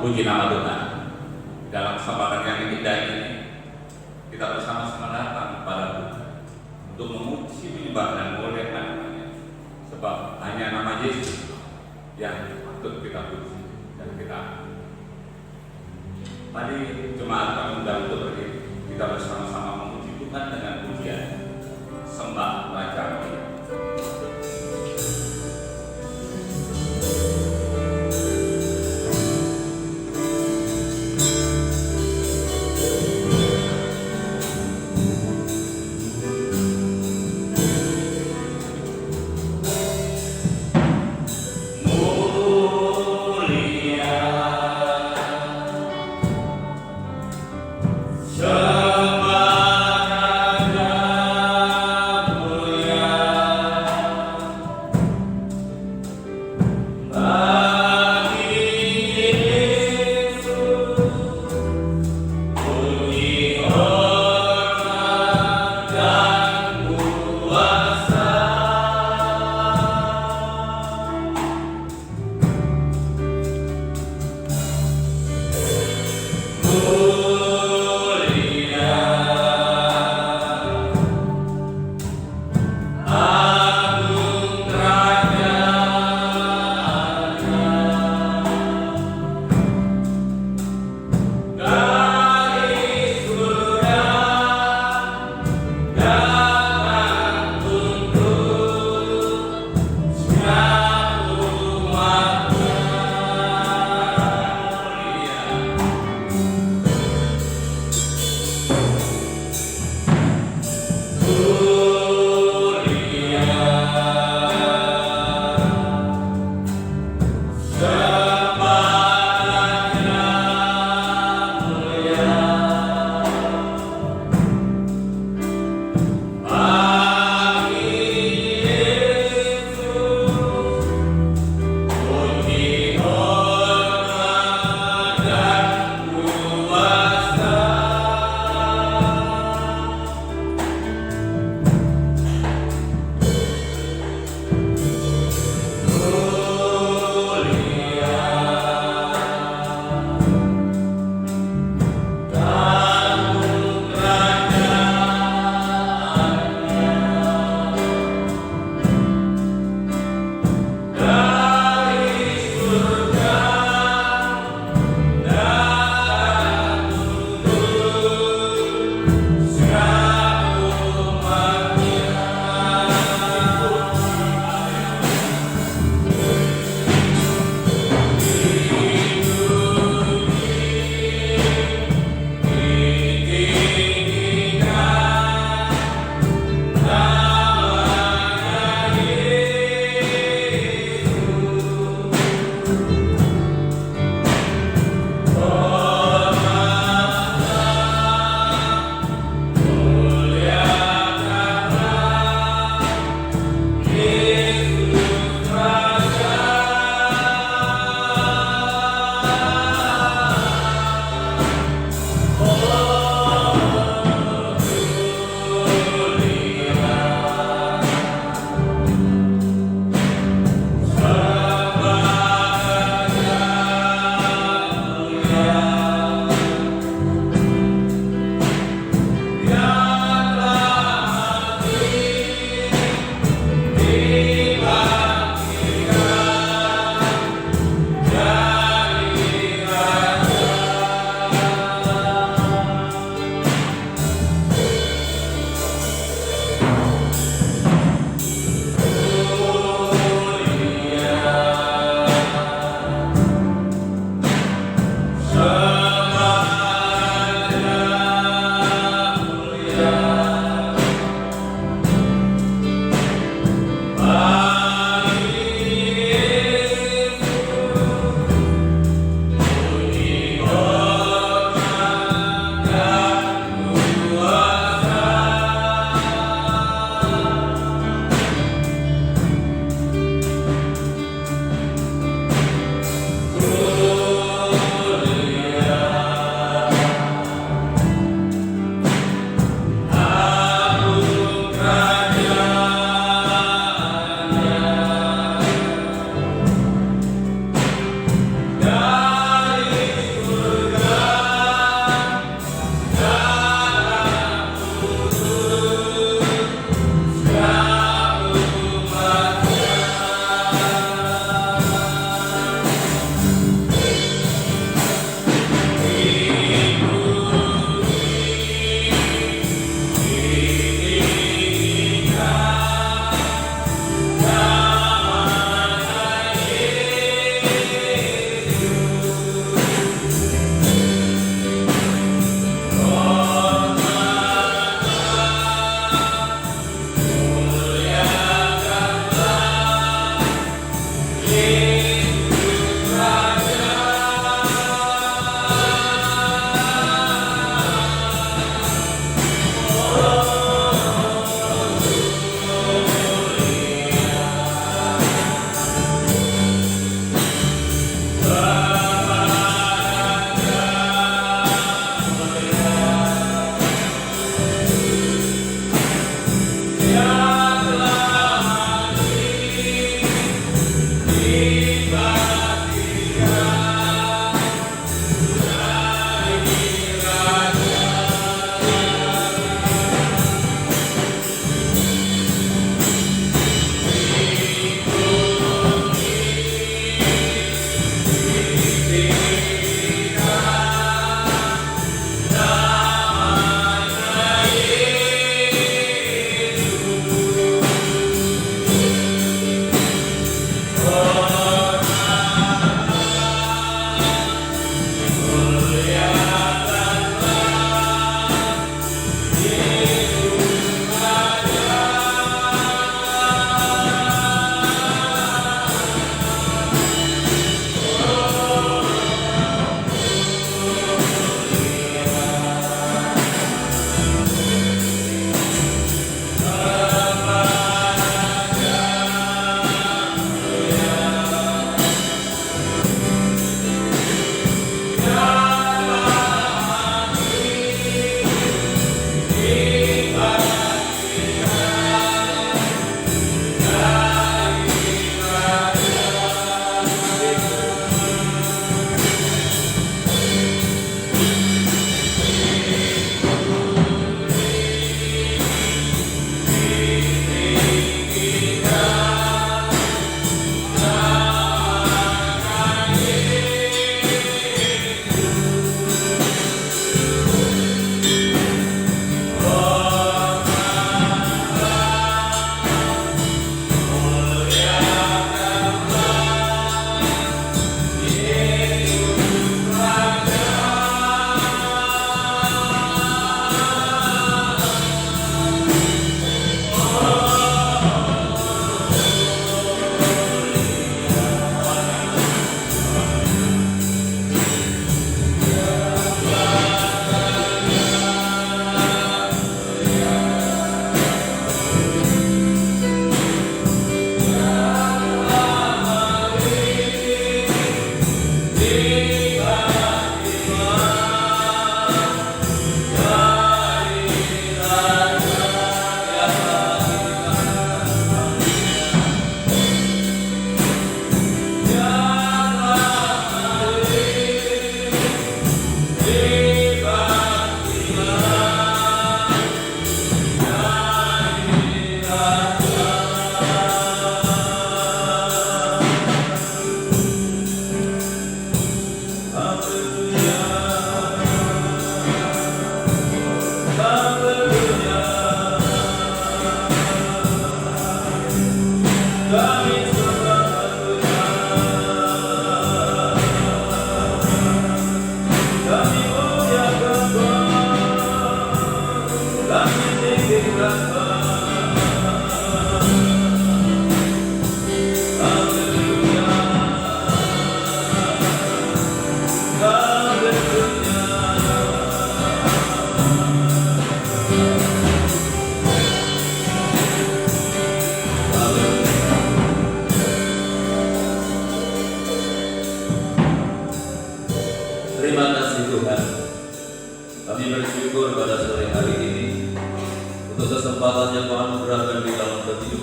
Puji nama Tuhan. Dalam kesempatan yang indah ini, kita bersama-sama datang kepada Tuhan untuk memuji, menyembah dan memuliakan namanya. Sebab hanya nama Yesus yang patut kita puji dan kita. Mari jemaat kami undang untuk berdiri. Kita bersama-sama memuji Tuhan dengan pujian sembah Raja Mulia. Sembah Raja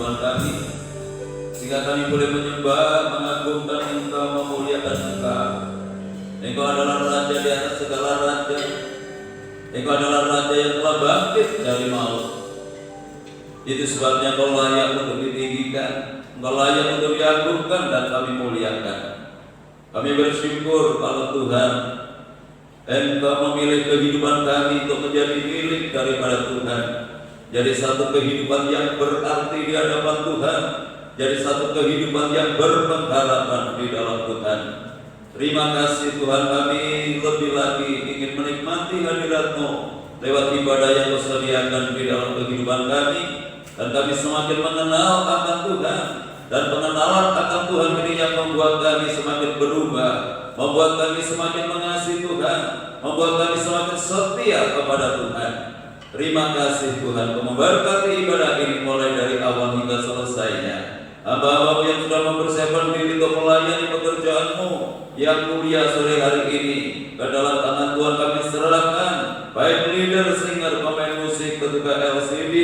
kehidupan kami, sehingga kami boleh menyembah, mengagungkan Engkau, memuliakan Engkau. Engkau adalah Raja di atas segala raja. Engkau adalah Raja yang telah bangkit dari maut. Itu sebabnya Engkau layak untuk ditinggikan, Engkau layak untuk diagungkan dan kami muliakan. Kami bersyukur kalau Tuhan Engkau memilih kehidupan kami untuk menjadi milik daripada Tuhan. Jadi satu kehidupan yang berarti di hadapan Tuhan, jadi satu kehidupan yang berpengharapan di dalam Tuhan. Terima kasih Tuhan, kami lebih lagi ingin menikmati hadirat-Mu lewat ibadah yang Kau sediakan di dalam kehidupan kami, dan kami semakin mengenal akan Tuhan, dan pengenalan akan Tuhan ini yang membuat kami semakin berubah, membuat kami semakin mengasihi Tuhan, membuat kami semakin setia kepada Tuhan. Terima kasih Tuhan, Kau memberkati ibadah ini mulai dari awal hingga selesainya. Hamba-Hamba yang sudah mempersiapkan diri untuk melayani pekerjaan-Mu yang mulia sore hari ini, ke dalam tangan Tuhan kami serahkan, baik leader, singer, pemain musik, petugas LCD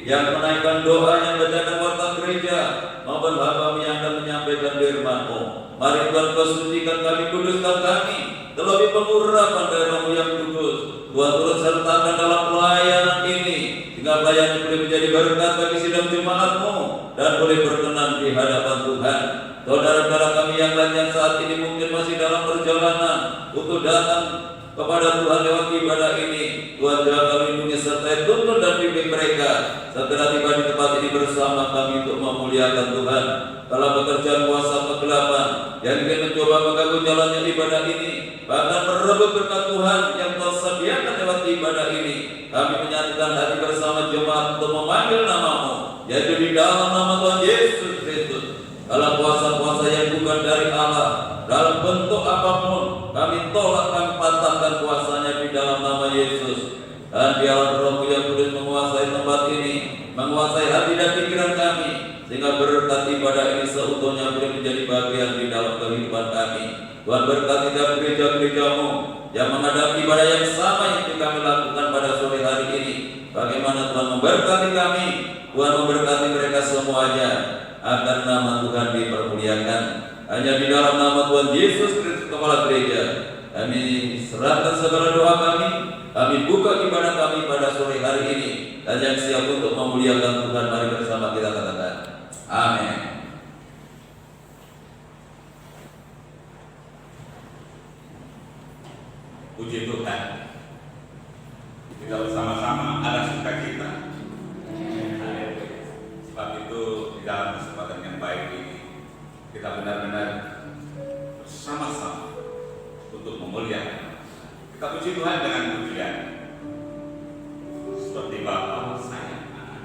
yang menaikkan doa, yang bacakan warta gereja, maupun hamba-Mu yang akan menyampaikan firman-Mu. Mari Tuhan Kau sucikan kami, kuduskan kami, terlebih pengurapan darah-Mu yang kudus. Tuhan turut sertakan dalam pelayanan ini, sehingga pelayanan boleh menjadi berkat bagi sidang jemaat-Mu dan boleh berkenan di hadapan Tuhan. Saudara-saudara kami yang lain yang saat ini mungkin masih dalam perjalanan untuk datang kepada Tuhan lewat ibadah ini, Tuhan jaga, lindungi, sertai, tuntun dan bimbing mereka segera tiba di tempat ini bersama kami untuk memuliakan Tuhan. Kalau pekerjaan kuasa kegelapan yang ingin mencoba mengganggu jalannya ibadah ini, bahkan merebut berkat Tuhan yang Kau sediakan lewat ibadah ini, kami menyatukan hati bersama jemaat untuk memanggil nama-Mu, yaitu di dalam nama Tuhan Yesus Kristus. Dalam puasa-puasa yang bukan dari Allah, dalam bentuk apapun, kami tolak, kami patahkan kuasanya di dalam nama Yesus. Dan biarlah Roh-Mu yang kudus menguasai tempat ini, menguasai hati dan pikiran kami, sehingga berkat ibadah ini seutuhnya boleh menjadi bagian di dalam kehidupan kami. Tuhan berkati tiap gereja-gereja-Mu yang menghadapi ibadah yang sama yang kami lakukan pada sore hari ini. Bagaimana Tuhan memberkati kami, Tuhan memberkati mereka semuanya, agar nama Tuhan dipermuliakan. Hanya di dalam nama Tuhan Yesus Kristus Kepala Gereja, kami serahkan segala doa kami buka ibadah kami pada sore hari ini, dan yang siap untuk memuliakan Tuhan, mari bersama kita katakan amin. Puji Tuhan, kita bersama-sama ada sukacita. Sebab itu di dalam kesempatan yang baik ini, kita benar-benar bersama-sama untuk memuliakan. Kita puji Tuhan dengan pujian seperti Bapa sayang anak.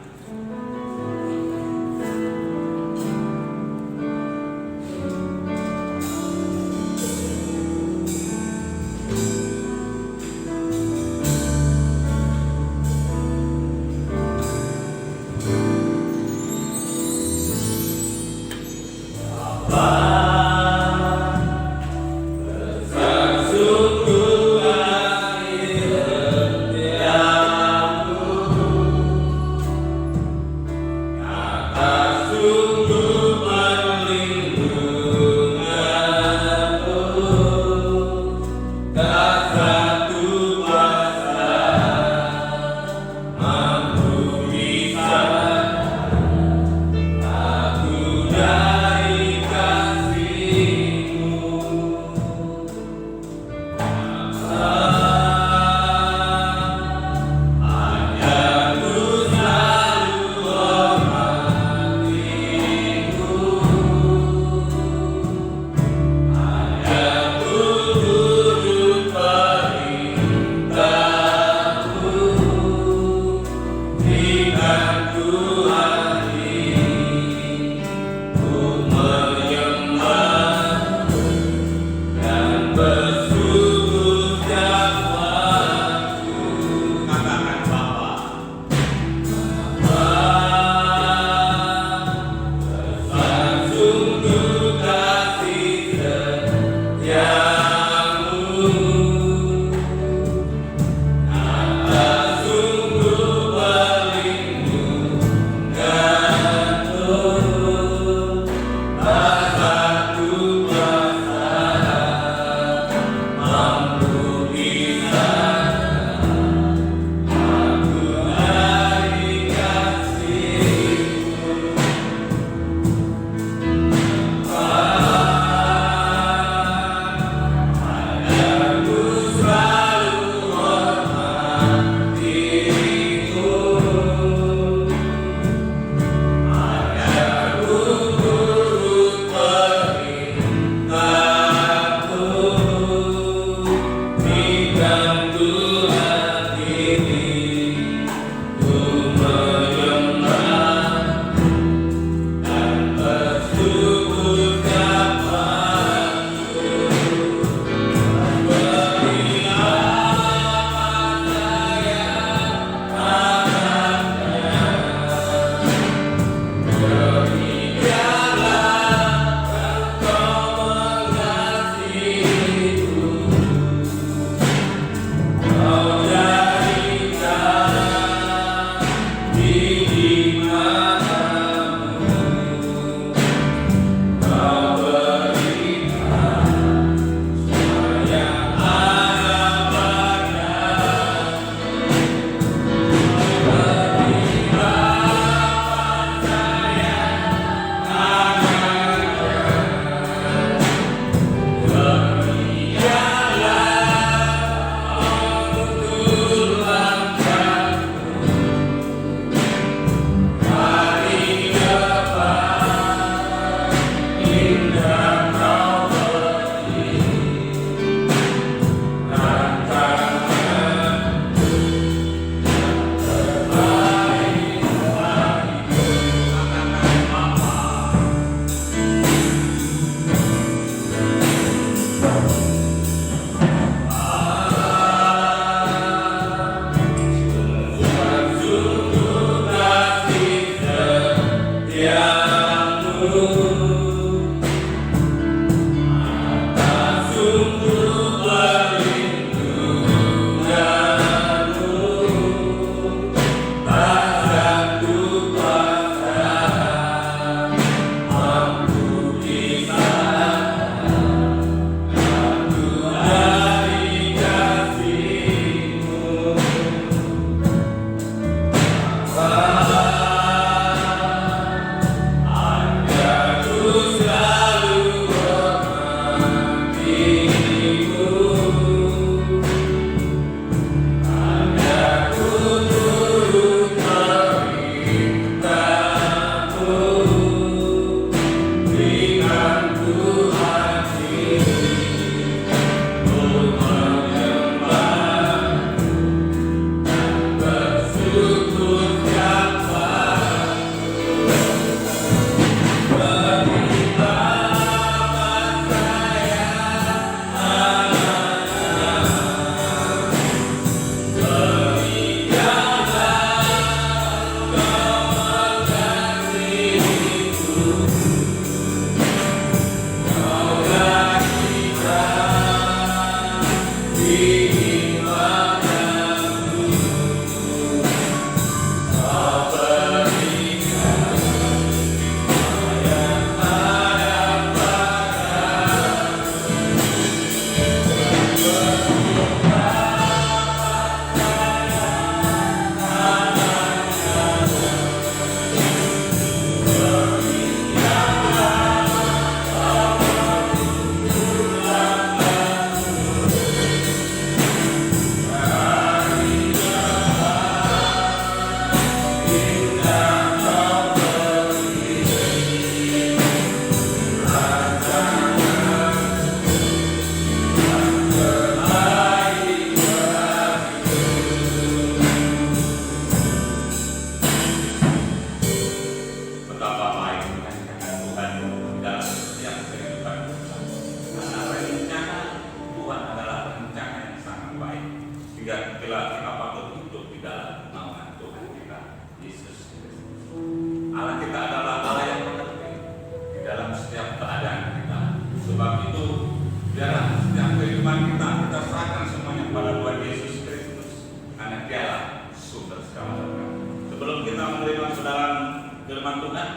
Tuhan,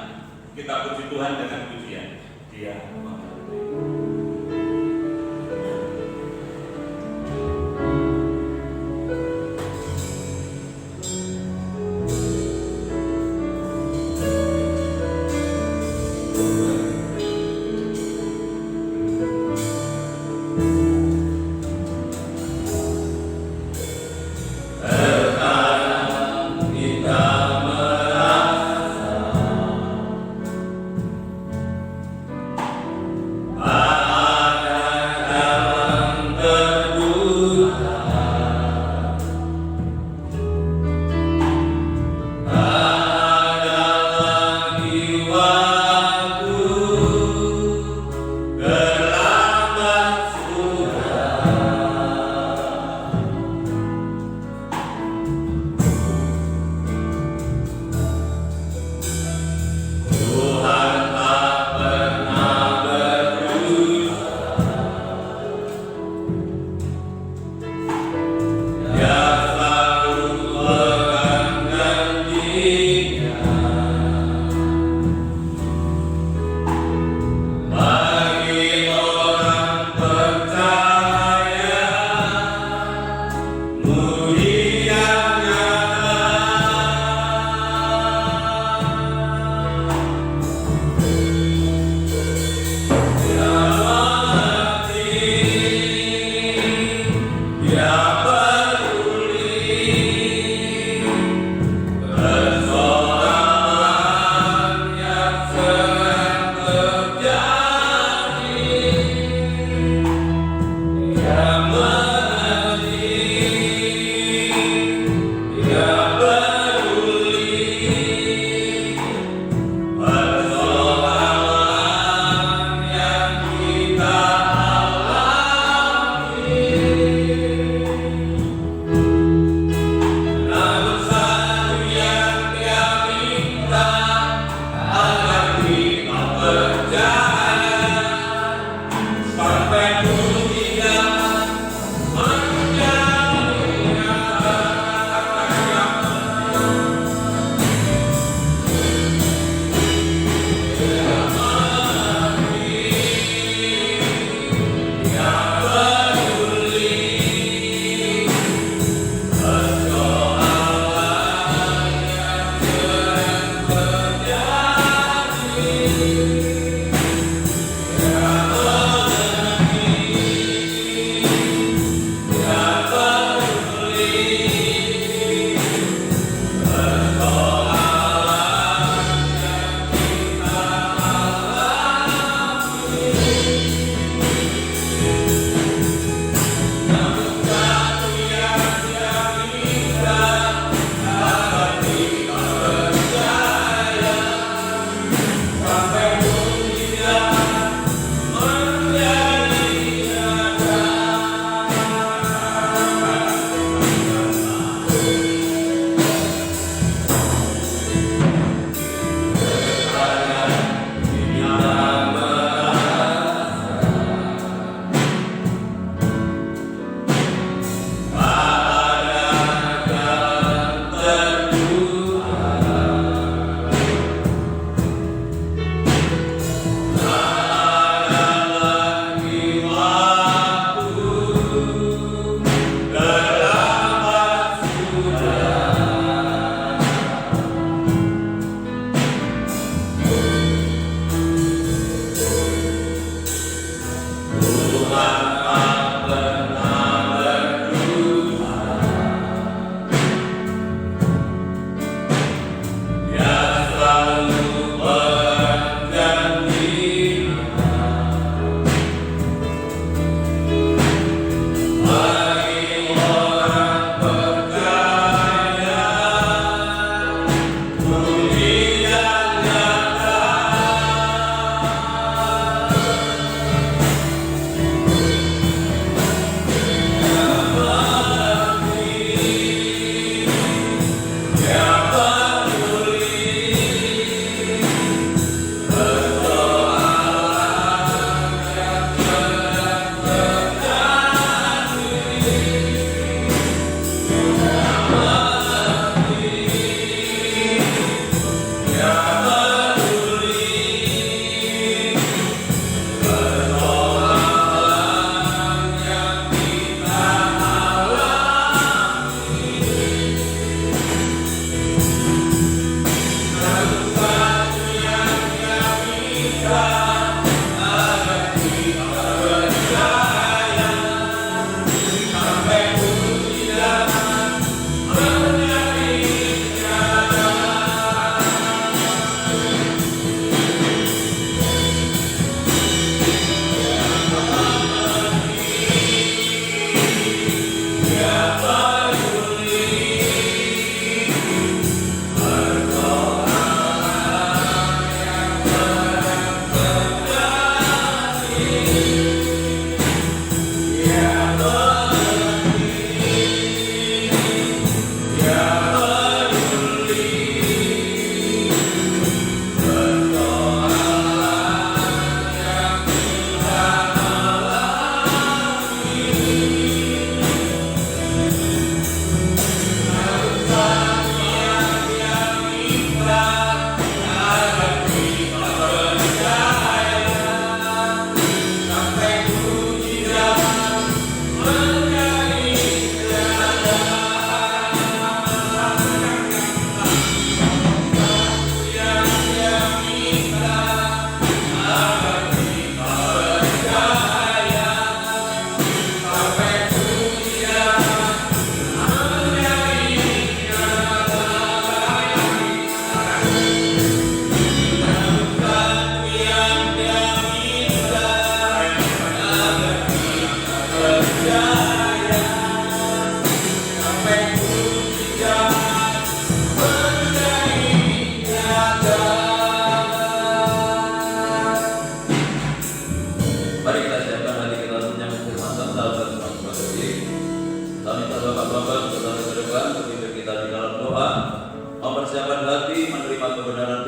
kita puji Tuhan dengan pujian. Dia mengerti. Kita merasa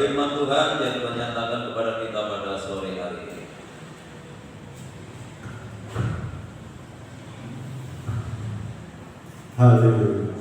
firman Tuhan yang dinyatakan kepada kita pada sore hari ini. Haleluya.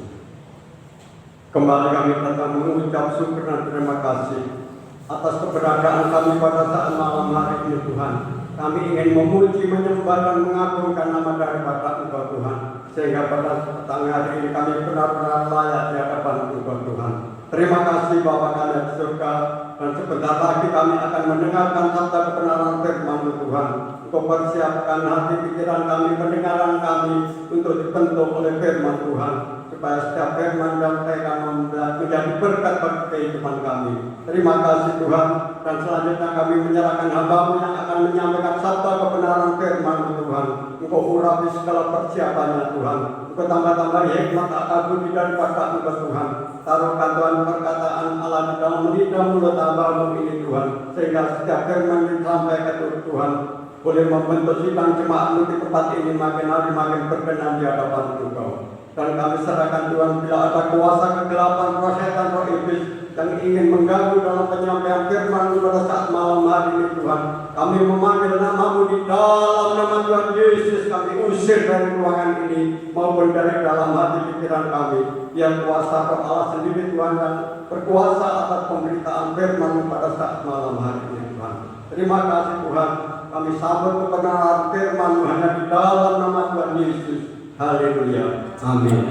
Kembali kami datang mengucap syukur dan terima kasih atas keberadaan kami pada saat malam hari ini Tuhan. Kami ingin memuji, menyembah dan mengagungkan nama daripada Engkau Tuhan, sehingga pada petang hari ini kami benar-benar layak di hadapan Engkau Tuhan. Terima kasih Bapa kami di surga, dan sebentar lagi kami akan mendengarkan sabda kebenaran firman Tuhan. Engkau persiapkan hati pikiran kami, pendengaran kami untuk dibentuk oleh firman Tuhan, supaya setiap firman dan tekan menjadi berkat bagi kehidupan kami. Terima kasih Tuhan, dan selanjutnya kami menyerahkan hamba-Mu yang akan menyampaikan sabda kebenaran firman Tuhan. Engkau urapi segala persiapannya Tuhan. Engkau tambah-tambah hikmat akal budi daripada Engkau Tuhan. Taruhkan Tuhan perkataan Allah di dalam lidah mulut hamba-Mu ini Tuhan, sehingga setiap firman disampaikan Tuhan boleh membentuk sidang jemaat-Mu di tempat ini makin hari makin berkenan di hadapan Engkau. Dan kami serahkan Tuhan, bila ada kuasa kegelapan, roh setan, roh iblis yang ingin mengganggu dalam penyampaian firman-Mu pada saat malam hari ini Tuhan, kami memanggil nama-Mu di dalam nama Tuhan Yesus. Kami usir dari ruangan ini maupun dari dalam hati pikiran kami. Yang kuasa roh Allah sendiri Tuhan, dan berkuasa atas pemberitaan firman-Mu pada saat malam hari ini Tuhan. Terima kasih Tuhan, kami sambut kebenaran firman-Mu hanya di dalam nama Tuhan Yesus. Haleluya. Amin.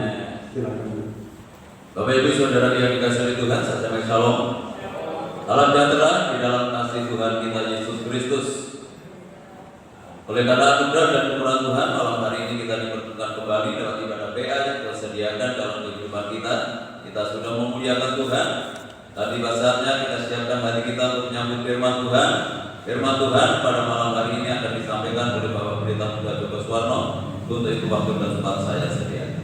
Silakan. Bapak Ibu Saudara yang dikasihi Tuhan, saya sampaikan shalom. Salam sejahtera di dalam kasih Tuhan kita Yesus Kristus. Oleh karena anugerah dan kemurahan Tuhan, malam hari ini kita dipertemukan kembali dalam ibadah PA yang telah disediakan dalam kehidupan kita. Kita sudah memuliakan Tuhan. Dan tiba saatnya kita siapkan hati kita untuk menyambut firman Tuhan. Firman Tuhan pada malam hari ini akan disampaikan oleh Bapak Pendeta Muda Joko Suwarno. Untuk itu waktu dan tempat saya sediakan.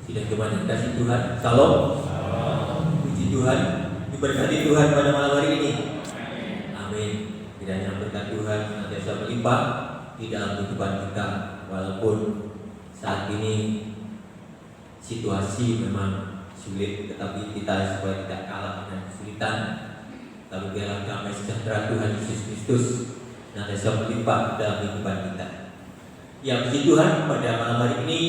Sidang jemaat yang dikasihi Tuhan, salam. Puji Tuhan, diberkati Tuhan pada malam hari ini. Amin. Kiranya berkat Tuhan senantiasa melimpah di dalam kehidupan kita, walaupun saat ini situasi memang sulit, tetapi kita supaya tidak kalah dengan kesulitan, lalu biarlah damai sejahtera Tuhan Yesus Kristus senantiasa melimpah dalam kehidupan kita. Ya, puji Tuhan, pada malam hari ini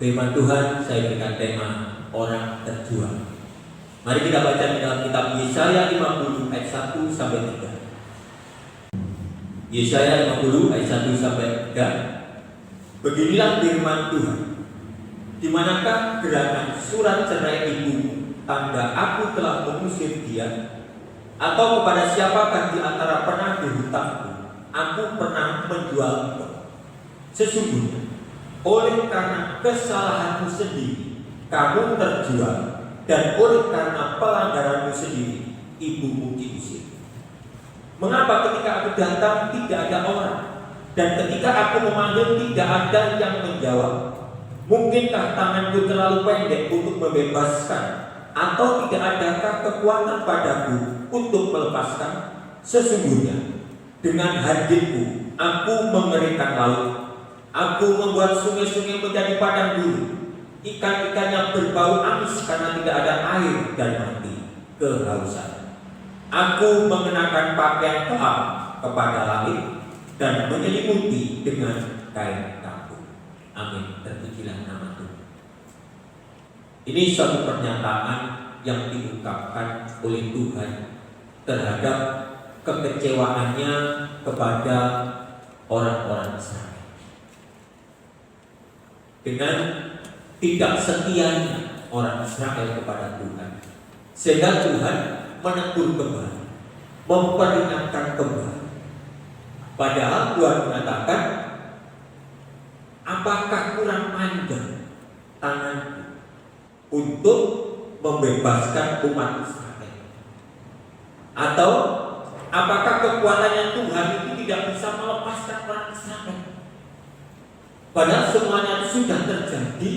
firman Tuhan saya berikan tema orang terjual. Mari kita baca di dalam kitab Yesaya 50 ayat 1 sampai 3. Yesaya 50 ayat 1 sampai 3. Beginilah firman Tuhan. Di manakah gerakan surat cerai ibumu, tanda aku telah mengusir dia? Atau kepada siapakah di antara penagih hutangku aku pernah menjual engkau? Sesungguhnya oleh karena kesalahanmu sendiri kamu terjual, dan oleh karena pelanggaranmu sendiri ibumu diusir. Mengapa ketika aku datang tidak ada orang, dan ketika aku memanggil tidak ada yang menjawab? Mungkinkah tanganku terlalu pendek untuk membebaskan, atau tidak adakah kekuatan padaku untuk melepaskan? Sesungguhnya dengan hadirku aku mengeringkan laut, aku membuat sungai-sungai menjadi padang gurun, ikan-ikannya berbau amis karena tidak ada air dan mati kehausan. Aku mengenakan pakaian gelap kepada langit dan menyelimuti dengan kain kabut. Amin. Terpujilah nama Tuhan. Ini suatu pernyataan yang diungkapkan oleh Tuhan terhadap kekecewaannya kepada orang-orang Israel dengan tidak setianya orang Israel kepada Tuhan, sehingga Tuhan menegur kembali, memperingatkan kembali. Padahal Tuhan mengatakan, apakah kurang panjang tanganku untuk membebaskan umat Israel? Atau apakah kekuatannya Tuhan itu tidak bisa melepaskan orang Israel? Padahal semuanya sudah terjadi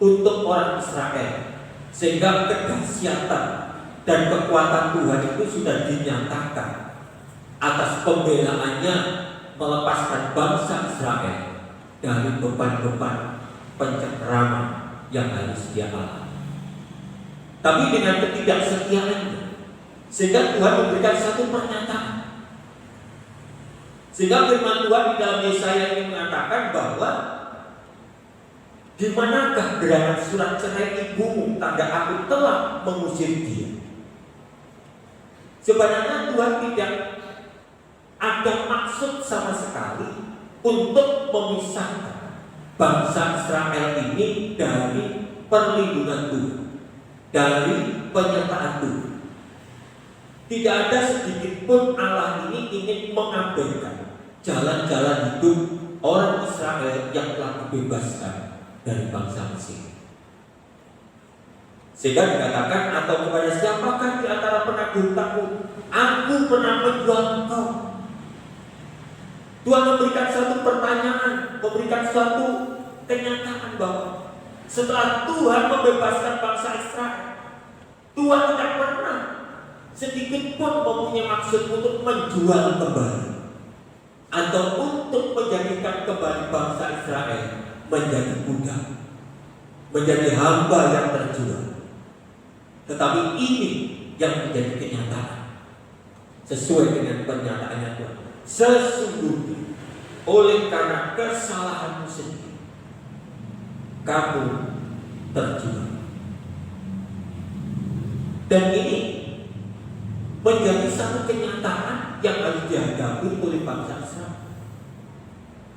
untuk orang Israel, sehingga kedahsyatan dan kekuatan Tuhan itu sudah dinyatakan atas pembelaannya melepaskan bangsa Israel dari beban-beban pencengkraman yang harus dia alami. tapi dengan ketidaksetiaannya. Sehingga Tuhan memberikan satu pernyataan. Sehingga firman Tuhan di dalam Yesaya ini mengatakan bahwa di manakah gerangan surat cerai ibumu, tanda aku telah mengusir dia. Sebenarnya Tuhan tidak ada maksud sama sekali untuk memisahkan bangsa Israel ini dari perlindungan Tuhan, dari penyertaan Tuhan. Tidak ada sedikit pun Allah ini ingin mengabaikan jalan-jalan hidup orang Israel yang telah dibebaskan dari bangsa Mesir. Sehingga dikatakan, atau kepada siapakah di antara penagih-utangmu aku pernah menjual engkau. Tuhan memberikan satu pertanyaan, memberikan suatu kenyataan bahwa setelah Tuhan membebaskan bangsa Israel, Tuhan tidak pernah sedikit pun mempunyai maksud untuk menjual kembali atau untuk menjadikan kembali bangsa Israel menjadi budak, menjadi hamba yang terjual. Tetapi ini yang menjadi kenyataan sesuai dengan pernyataannya Tuhan. Sesungguhnya oleh karena kesalahanmu sendiri kamu terjual. Dan ini menjadi satu kenyataan yang harus dihadapi oleh bangsa Israel.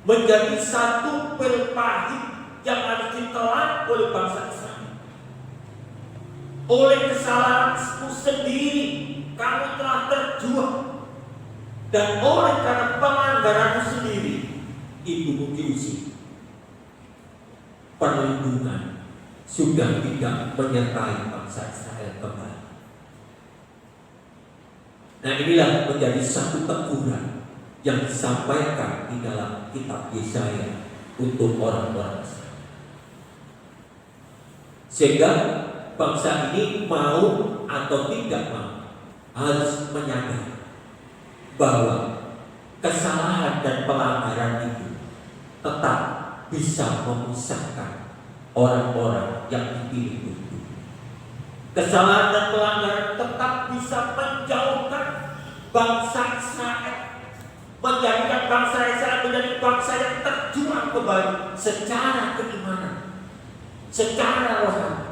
Menjadi satu pil pahit yang harus ditelan oleh bangsa Israel. Oleh kesalahanmu sendiri kamu telah terjual. Dan oleh karena pelanggaranmu sendiri ibumu diusir. Perlindungan sudah tidak menyertai bangsa Israel kembali. Nah, inilah menjadi satu teguran yang disampaikan di dalam kitab Yesaya untuk orang-orang Israel. Sehingga bangsa ini mau atau tidak mau harus menyadari bahwa kesalahan dan pelanggaran itu tetap bisa memisahkan orang-orang yang dipilih itu. Kesalahan dan pelanggaran tetap bisa menjauhkan bangsa Israel, menjadikan bangsa Israel menjadi bangsa yang terjual kembali secara keimanan, secara rohani.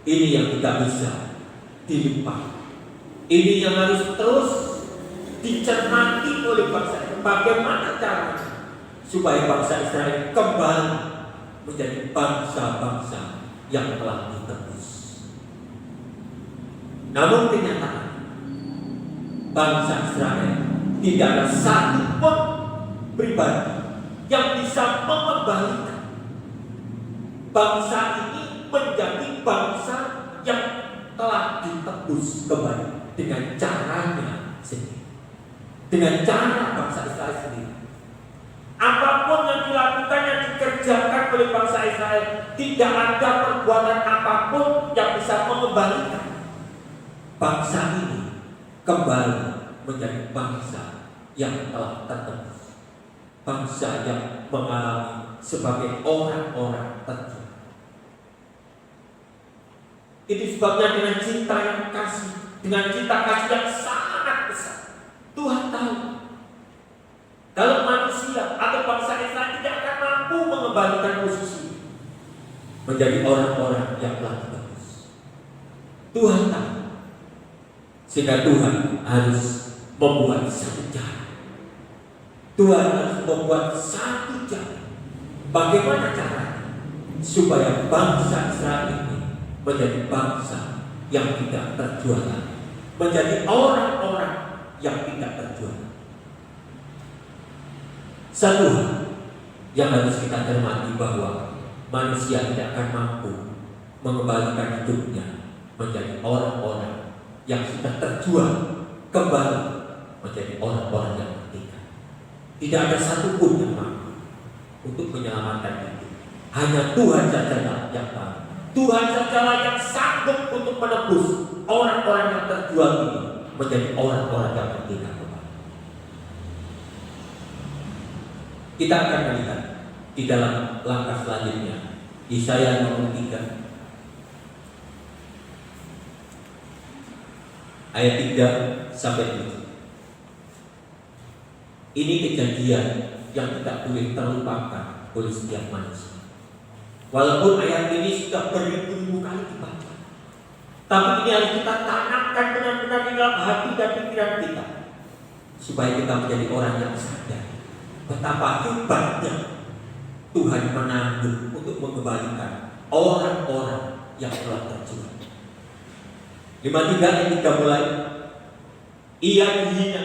Ini yang tidak bisa dilimpah. Ini yang harus terus dicermati oleh bangsa Israel. Bagaimana caranya supaya bangsa Israel kembali menjadi bangsa-bangsa yang telah ditebus. Namun kenyataan bangsa Israel tidak ada satu pun pribadi yang bisa mengembalikan bangsa ini menjadi bangsa yang telah ditebus kembali dengan caranya sendiri, dengan cara bangsa Israel sendiri. Apapun yang dilakukan, yang dikerjakan oleh bangsa Israel, tidak ada perbuatan apapun yang bisa mengembalikan bangsa ini kembali menjadi bangsa yang telah tertebus, bangsa yang mengalami sebagai orang-orang terjual. Itu sebabnya dengan cinta yang kasih, dengan cinta kasih yang sangat besar, Tuhan tahu kalau manusia atau bangsa Israel tidak akan mampu mengembalikan posisi menjadi orang-orang yang telah ditebus. Tuhan tahu, sehingga Tuhan harus membuat satu cara. Tuhan harus membuat satu cara. Bagaimana caranya supaya bangsa Israel ini menjadi bangsa yang tidak terjual, menjadi orang-orang yang tidak terjual. Satu hal yang harus kita cermati bahwa manusia tidak akan mampu mengembalikan hidupnya menjadi orang-orang yang sudah terjual kembali menjadi orang-orang yang merdeka. Tidak ada satupun yang mampu untuk menyelamatkan itu. Hanya Tuhan saja yang tahu. Tuhan saja yang sanggup untuk menebus orang-orang yang terjual ini menjadi orang-orang yang merdeka. Kita akan melihat di dalam langkah selanjutnya Yesaya 63 ayat 3 sampai 7. Ini kejadian yang tidak boleh terlupakan oleh setiap manusia. Walaupun ayat ini sudah beribu-ribu kali dibaca, tapi ini harus kita tanamkan benar-benar di dalam hati dan pikiran kita, supaya kita menjadi orang yang sadar betapa hebatnya Tuhan menanggung untuk mengembalikan orang-orang yang telah terjual. 53 ayat 3 mulai. Ia dihina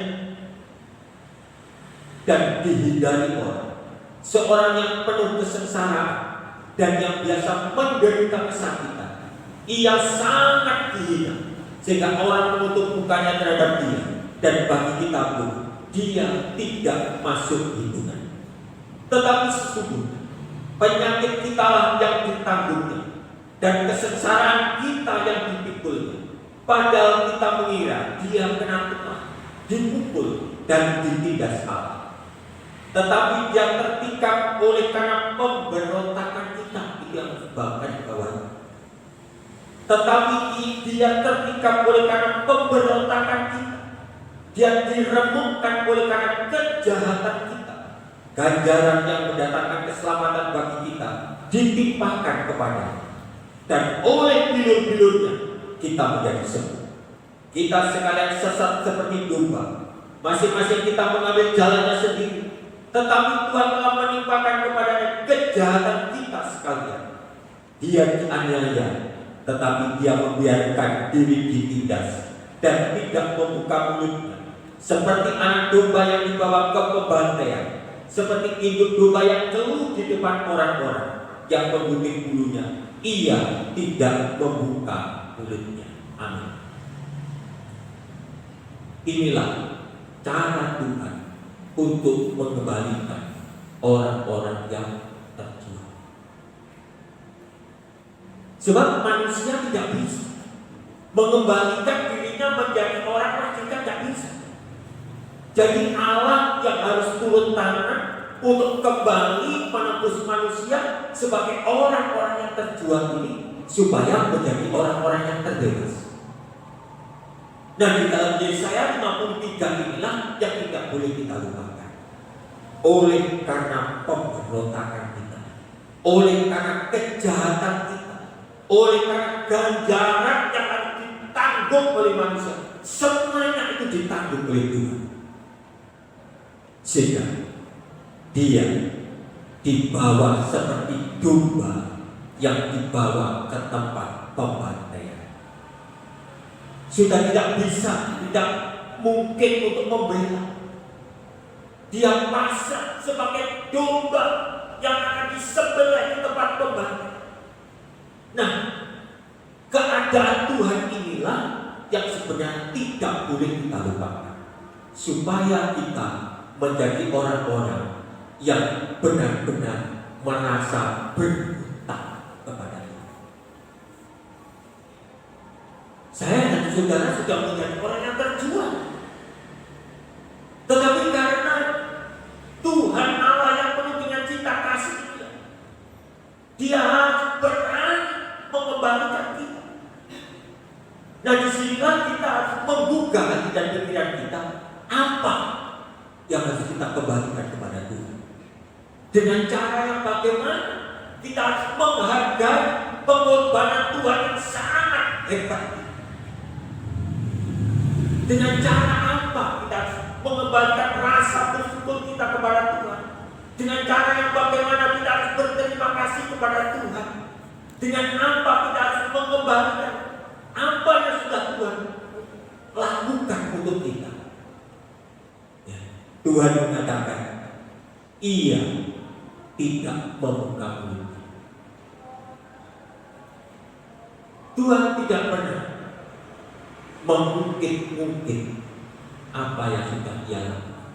dan dihindari orang, seorang yang penuh kesengsaraan dan yang biasa menderita kesakitan. Ia sangat dihina sehingga orang menutup mukanya terhadap dia, dan bagi kita pun dia tidak masuk hitungan. Tetapi sesungguhnya penyakit kita lah yang ditanggungnya, dan kesengsaraan kita yang dipikulnya. Padahal kita mengira dia kena tukar, dipukul dan ditindas Allah. Tetapi dia tertikam oleh karena pemberontakan kita. Itu yang bahkan bawah. Tetapi dia tertikam oleh karena pemberontakan kita. Dia diremukkan oleh karena kejahatan kita. Ganjaran yang mendatangkan keselamatan bagi kita ditimpakan kepadanya, dan oleh bilur-bilurnya kita menjadi sembuh. Kita sekalian sesat seperti domba, masing-masing kita mengambil jalannya sendiri. Tetapi Tuhan telah menimpakan kepadanya kejahatan kita sekalian. Dia dianiaya, tetapi dia membiarkan diri ditindas dan tidak membuka mulutnya. Seperti anak domba yang dibawa ke pembantaian, seperti induk domba yang keluh di depan orang-orang yang menggunting bulunya, ia tidak membuka mulutnya. Amin. Inilah cara Tuhan untuk mengembalikan orang-orang yang terjual. Sebab manusia tidak bisa mengembalikan dirinya menjadi orang yang tidak bisa. Jadi Allah yang harus turun tangan untuk kembali menebus manusia sebagai orang-orang yang terjual ini, supaya menjadi orang-orang yang terbebas. Nah, di dalam Yesaya 53 inilah yang tidak boleh kita lupakan. Oleh karena pemberontakan kita, oleh karena kejahatan kita, oleh karena ganjaran yang harus ditanggung oleh manusia, semuanya itu ditanggung oleh Tuhan. Sehingga dia dibawa seperti domba yang dibawa ke tempat pembantaian. Sudah tidak bisa, tidak mungkin untuk membela. Dia pasrah sebagai domba yang akan disembelih di tempat pembantaian. Nah, keadaan Tuhan inilah yang sebenarnya tidak boleh kita lupakan, supaya kita menjadi orang-orang yang benar-benar merasa berhutang kepada Tuhan. Saya dan saudara sudah menjadi orang yang terjual, tetapi karena Tuhan Allah yang penuh dengan cinta kasih Dia harus berani mengembalikan kita. Nah, disinilah kita harus membuka hati dan pikiran kita, apa yang harus kita kembalikan kepada Tuhan. Dengan cara yang bagaimana? Kita harus menghargai pengorbanan Tuhan yang sangat hebat. Dengan cara apa kita harus mengembalikan rasa bersyukur kita kepada Tuhan? Dengan cara yang bagaimana kita harus berterima kasih kepada Tuhan? Dengan apa kita harus mengembalikan apa yang sudah Tuhan lakukan untuk kita? Ya, Tuhan mengatakan, Ia tidak membuka mulutnya. Tuhan tidak pernah mengungkit-ungkit apa yang sudah Dia lakukan.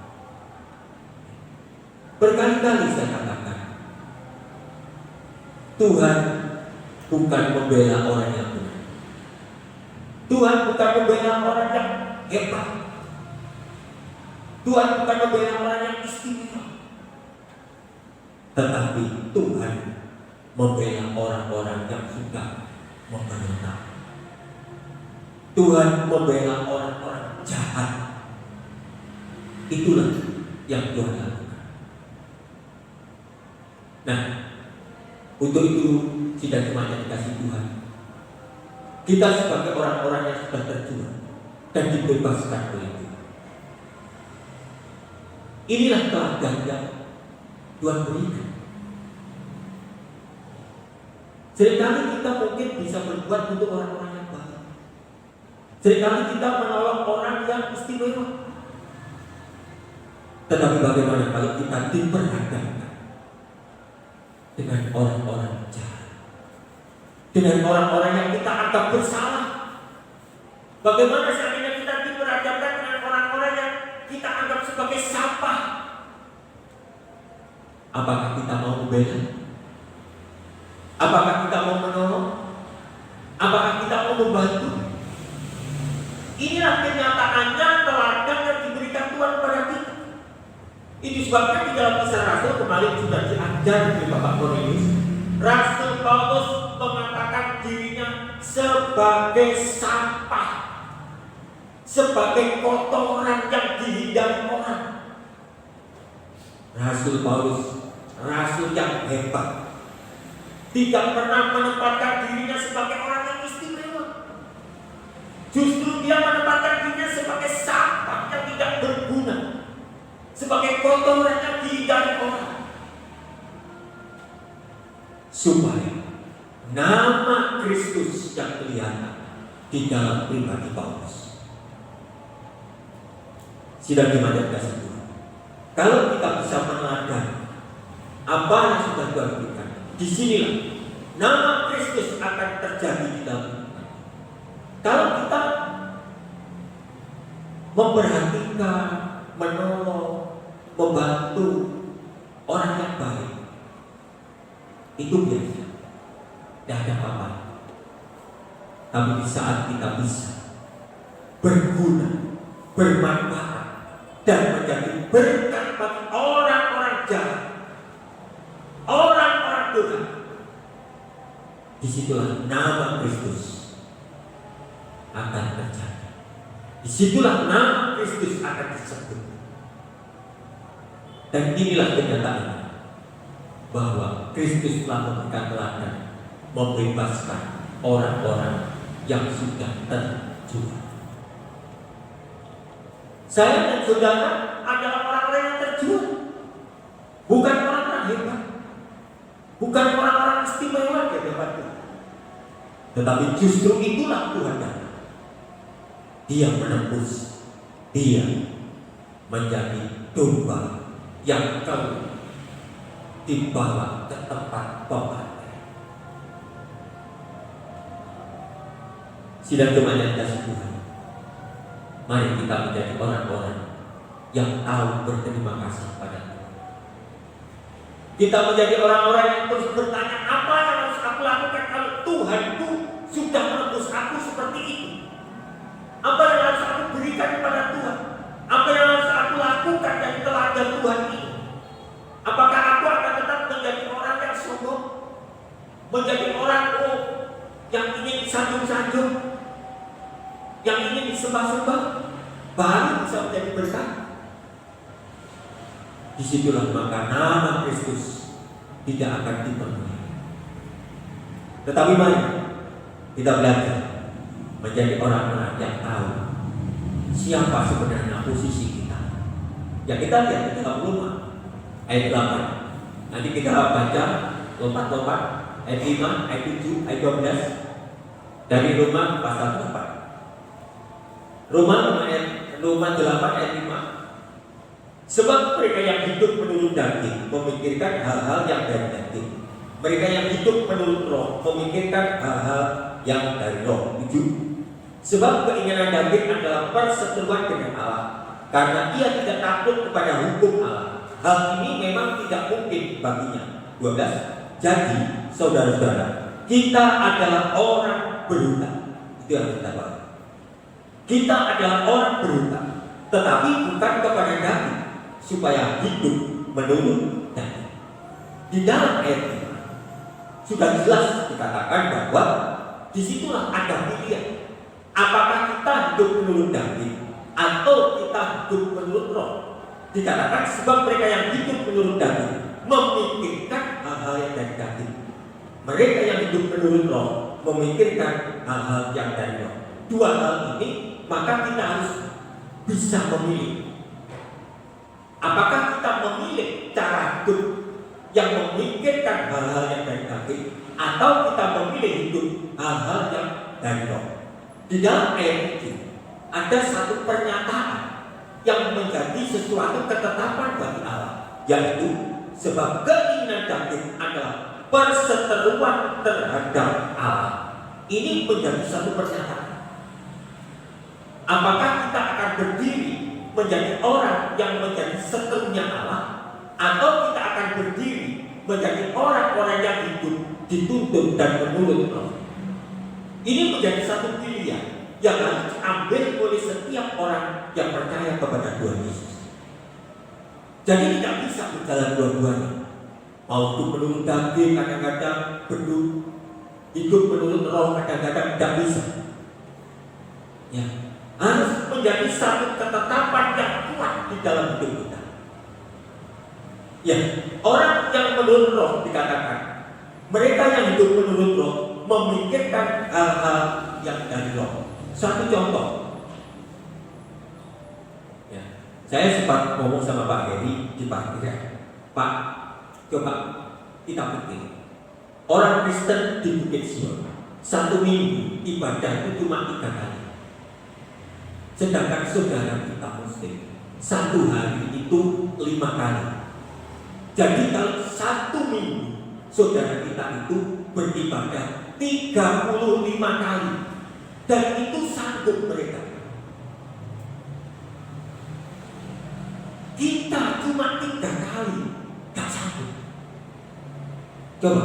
Berkali-kali saya katakan, Tuhan bukan membela orang yang benar. Tuhan bukan membela orang yang hebat. Tuhan bukan membela orang yang istimewa. Tetapi Tuhan membela orang-orang yang suka memberontak. Tuhan membela orang-orang jahat. Itulah yang Tuhan lakukan. Nah, untuk itu tidak cuma dikasih Tuhan. Kita sebagai orang-orang yang sudah terjual dan dibebaskan oleh Tuhan. Inilah teladan yang Tuhan berikan. Seringkali kita mungkin bisa berbuat untuk orang-orang yang baik. Seringkali kita menolong orang yang istimewa. Tetapi bagaimana kalau kita diperhadapkan dengan orang-orang jahat, dengan orang-orang yang kita anggap bersalah? Bagaimana seandainya kita diperhadapkan dengan orang-orang yang kita anggap sebagai sampah? Apakah kita mau membela? Apakah kita mau menolong? Apakah kita mau membantu? Inilah kenyataannya teladan yang diberikan Tuhan kepada kita. Itu sebabnya di dalam Kisah Rasul kemarin sudah diajar oleh Bapak Cornelius, Rasul Paulus mengatakan dirinya sebagai sampah, sebagai kotoran yang dihindari orang. Rasul Paulus, rasul yang hebat, tidak pernah menempatkan dirinya sebagai orang yang istimewa. Justru dia menempatkan dirinya sebagai sampah yang tidak berguna, sebagai kotoran yang dihindari orang, supaya nama Kristus yang kelihatan di dalam pribadi Paulus. Sidang jemaat kasih Tuhan, kalau kita bisa meneladani apa yang sudah Tuhan berikan, disinilah nama Kristus akan terjadi di dalam kita. Kalau kita memperhatikan, menolong, membantu orang yang baik, itu biasa, tidak ada apa-apa. Tapi di saat kita bisa berguna, bermanfaat, dan menjadi berkat bagi orang-orang jahat, orang-orang dosa, disitulah nama Kristus akan terjadi. Disitulah nama Kristus akan disebut. Dan inilah kenyataannya, bahwa Kristus telah memberikan teladan, membebaskan orang-orang yang sudah terjual. Saya dan saudara adalah orang-orang yang terjual, bukan orang-orang hebat, bukan orang-orang istimewa di hadapan Tuhan. Tetapi justru itulah Tuhan datang. Dia menembus, dia menjadi domba yang keluar, dibawa ke tempat pemakaman. Sidang jemaat yang dikasihi Tuhan, mari kita menjadi orang-orang yang tahu berterima kasih pada Tuhan. Kita menjadi orang-orang yang terus bertanya, apa yang harus aku lakukan kalau Tuhanku sudah menembus aku seperti itu? Apa yang harus aku berikan kepada Tuhan? Apa yang harus aku lakukan dari teladan Tuhan ini? Apakah aku akan tetap menjadi orang yang sombong? Menjadi orang yang ingin disanjung-sanjung, yang ingin disembah-sembah, baru bisa menjadi berkat? Disitulah maka nama Kristus tidak akan dipenuhi. Tetapi mari kita belajar menjadi orang-orang yang tahu siapa sebenarnya posisi kita. Ya kita lihat di dalam Roma ayat 8. Nanti kita baca lompat-lompat ayat 5, ayat 7, ayat 12 dari Roma pasal 8. Roma 8 ayat 5. Sebab mereka yang hidup menurut daging memikirkan hal-hal yang dari daging. Mereka yang hidup menurut roh memikirkan hal-hal yang dari roh. 7. Sebab keinginan daging adalah perseteruan dengan Allah, karena ia tidak takut kepada hukum Allah. Hal ini memang tidak mungkin baginya. 12. Jadi saudara-saudara, kita adalah orang berhutang. Itu yang kita bahas. Kita adalah orang berhutang, tetapi bukan kepada daging, supaya hidup menurut daging. Di dalam ayat 5 sudah jelas dikatakan bahwa disitulah ada pilihan. Apakah kita hidup menurut daging atau kita hidup menurut roh? Dikatakan sebab mereka yang hidup menurut daging memikirkan hal-hal yang dari daging. Mereka yang hidup menurut roh memikirkan hal-hal yang dari roh. Dua hal ini maka kita harus bisa memilih. Apakah kita memilih cara hidup yang memikirkan hal-hal yang dari daging atau kita memilih hidup hal-hal yang dari roh? Di dalam ayat ini ada satu pernyataan yang menjadi sesuatu ketetapan bagi Allah, yaitu sebab keinginan daging adalah perseteruan terhadap Allah. Ini menjadi satu pernyataan. Apakah kita akan berdiri menjadi orang yang menjadi seterunya Allah, atau kita akan berdiri menjadi orang-orang yang hidup dituntun dan menurut roh? Ini menjadi satu pilihan yang harus diambil oleh setiap orang yang percaya kepada Tuhan Yesus. Jadi tidak bisa berjalan dua-duanya. Mau hidup menurut daging kadang-kadang berdua, hidup menurut roh kadang-kadang tidak bisa. Ya, harus menjadi satu ketetapan yang kuat di dalam hidup kita. Ya, orang yang menurut roh dikatakan mereka yang hidup menurut roh memikirkan hal-hal yang dari roh. Satu contoh, ya, saya sempat ngomong sama Pak Heri di parkir. Pak, coba kita pikir, orang Kristen di Bukit Sion 1 minggu ibadah itu cuma 3 kali. Sedangkan saudara kita Muslim 1 hari itu 5 kali. Jadi kalau 1 minggu saudara kita itu beribadah 35 kali, dan itu sanggup mereka. Kita cuma 3 kali, gak sanggup. Coba,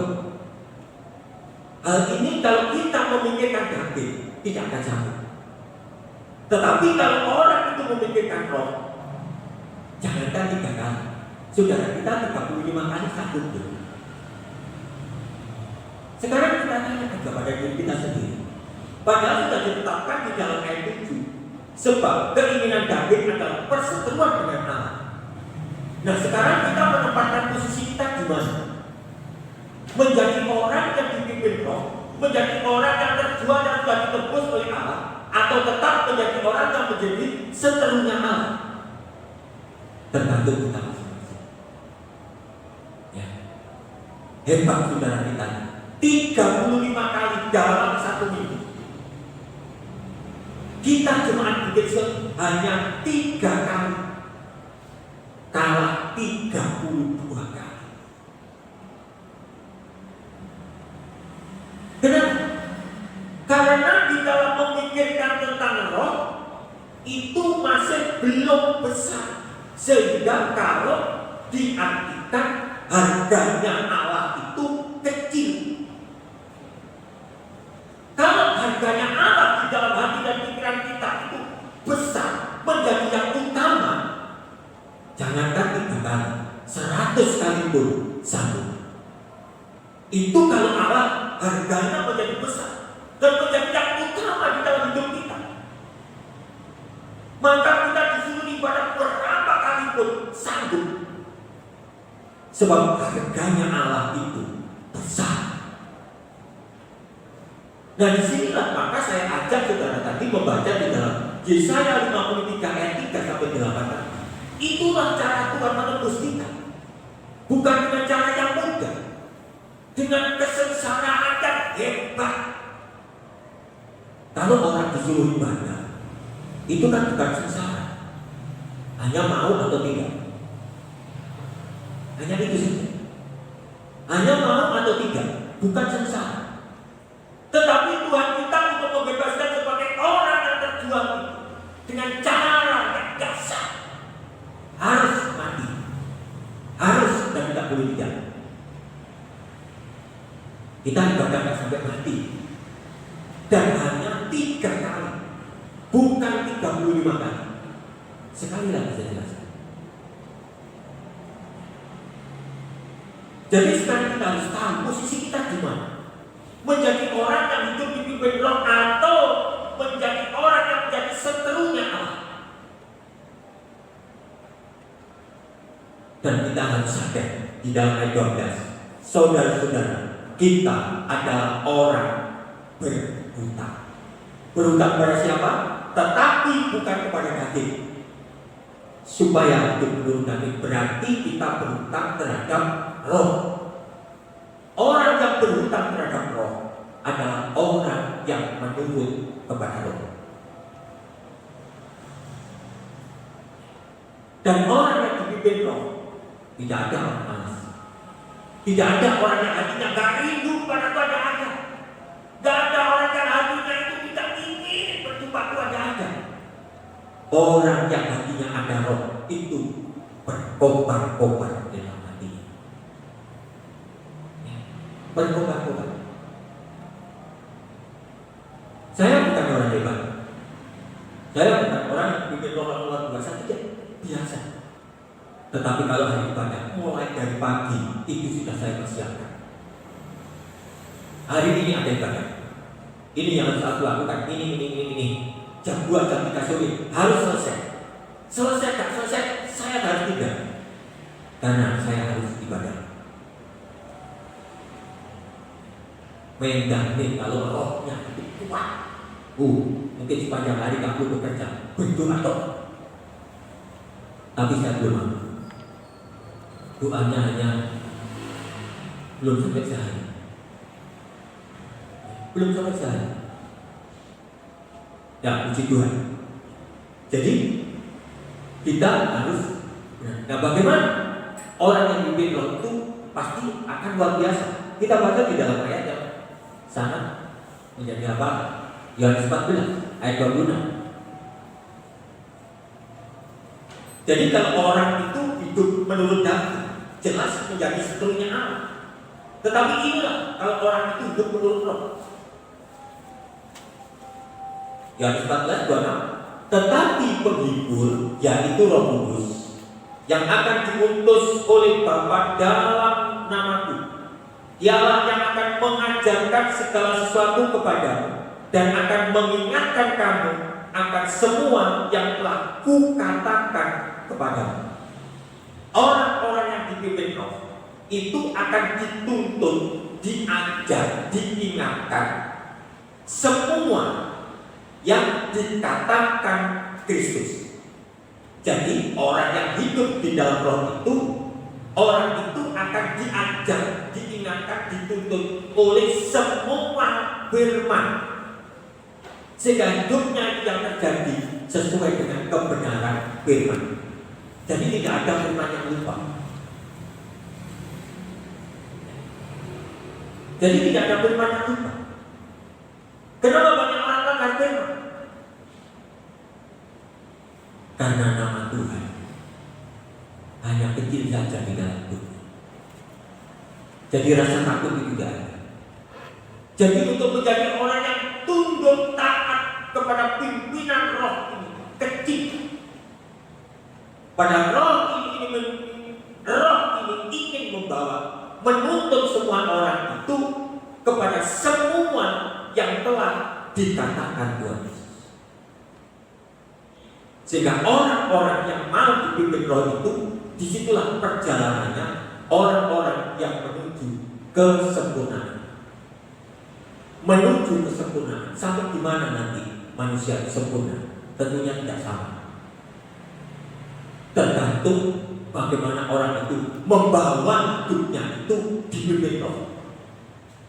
hal ini kalau kita memikirkan daging tidak akan sanggup. Tetapi kalau orang itu memikirkan roh, jangankan 3 kali, saudara kita 35 kali sanggup. Sekarang kita tanya kepada diri kita sendiri. Padahal sudah ditetapkan di dalam ayat 7, sebab keinginan daging adalah perseteruan dengan Allah. Nah, sekarang kita menempatkan posisi kita di mana? Menjadi orang yang dipimpin roh, menjadi orang yang terjual dan sudah ditebus oleh Allah, atau tetap menjadi orang yang menjadi seterunya Allah? Tergantung kita masing-masing. Ya. Hebat saudara kita, 35 kali dalam 1 minggu. Kita jemaat Bukit Sion hanya 3 kali, kalah 32 kali. Kenapa? Karena di dalam memikirkan tentang roh itu masih belum besar, sehingga kalau diartikan harganya Allah itu kecil. Kalau harganya Allah di dalam hati dan pikiran kita itu besar, menjadi yang utama, jangankan 3 kali, 100 kali pun sanggup. Itu kalau Allah harganya menjadi besar dan menjadi yang utama di dalam hidup kita, maka kita disuruh ibadah berapa kali pun sanggup. Sebab harganya Allah itu besar. Nah, disinilah maka saya ajak saudara tadi membaca di dalam Yesaya 53 ayat 3 sampai 8 tadi. Itulah cara Tuhan menebus kita. Bukan dengan cara yang mudah, dengan kesengsaraan yang hebat. Kalau orang disuruh ibadah, itu kan bukan sengsara, hanya mau atau tidak. Hanya itu saja. Hanya mau atau tidak, bukan sengsara. Tetapi Tuhan kita untuk membebaskan sebagai orang yang terjual itu dengan cara yang dasar. Harus mati, harus dan tidak boleh tidak. Kita ibadah sampai mati, dan hanya 3 kali, bukan 35 kali. Sekali lagi saya jelaskan. Jadi sekarang kita harus tahu posisi kita di mana. Menjadi orang yang hidup dipimpin Roh atau menjadi orang yang menjadi seterunya Allah. Dan kita harus sadar di dalam ayat 12, saudara-saudara, kita adalah orang berhutang. Berhutang kepada siapa? Tetapi bukan kepada daging. Supaya hidup menurut daging berarti kita berhutang terhadap roh. Orang yang berhutang terhadap roh adalah orang yang menurut kepada roh. Dan orang yang dipimpin roh, tidak ada orang malas. Tidak ada orang yang hatinya gak rindu pada Tuhan, gak ada. Gak ada orang yang hatinya itu tidak ingin berjumpa Tuhan, gak ada. Orang yang hatinya ada roh itu berkobar-kobar dalam hatinya. Berkobar-kobar. Saya bukan orang hebat. Saya bukan orang yang bikin roh luar biasa, tidak biasa. Tetapi kalau hari ibadah mulai dari pagi itu sudah saya persiapkan. Hari ini ada ibadah. Ini yang harus aku lakukan. Ini. Jam 2, jam 3 sore harus selesai. Selesai tak selesai, saya harus tidak. Karena saya harus ibadah. Mendamping kalau rohnya itu kuat. Mungkin sepanjang hari kamu bekerja berdoa toh. Tapi saya belum mampu. Doanya hanya belum sampai sehari. Belum sampai sehari. Ya, puji Tuhan. Jadi kita harus. Nah, bagaimana orang yang dipimpin roh itu pasti akan luar biasa. Kita baca di dalam ayat yang sangat menjadi apa? Yohanes 14 ayat 26. Jadi kalau orang itu hidup menurut daging, jelas menjadi seterunya Allah. Tetapi inilah kalau orang itu hidup menurut roh. Yohanes 14 26. Tetapi penghibur, yaitu Roh Kudus, yang akan diutus oleh Bapa dalam namaku, Dialah yang akan mengajarkan segala sesuatu kepadamu dan akan mengingatkan kamu akan semua yang telah kukatakan kepadamu. Orang-orang yang dipimpin roh itu akan dituntun, diajar, diingatkan semua yang dikatakan Kristus. Jadi orang yang hidup di dalam roh itu, orang itu akan diajar, diingatkan, dituntun oleh semua firman, sehingga hidupnya yang terjadi sesuai dengan kebenaran firman. Jadi tidak ada firman yang lupa. Jadi tidak ada firman yang lupa. Kenapa banyak orang melanggar firman? Karena nama Tuhan hanya kecil saja di dalam tubuh. Jadi rasa takut itu tidak ada. Jadi untuk menjadi orang yang tunduk taat kepada pimpinan roh ini kecil. Pada roh ini ingin membawa, menuntut semua orang itu kepada semua yang telah dikatakan Tuhan Yesus. Sehingga orang-orang yang mau dipimpin roh itu, disitulah perjalanannya orang-orang yang menuju kesempurnaan. Menuju kesempurnaan. Sampai di mana nanti manusia sempurna? Tentunya tidak sama. Tergantung bagaimana orang itu membawa hidupnya itu dipimpin roh.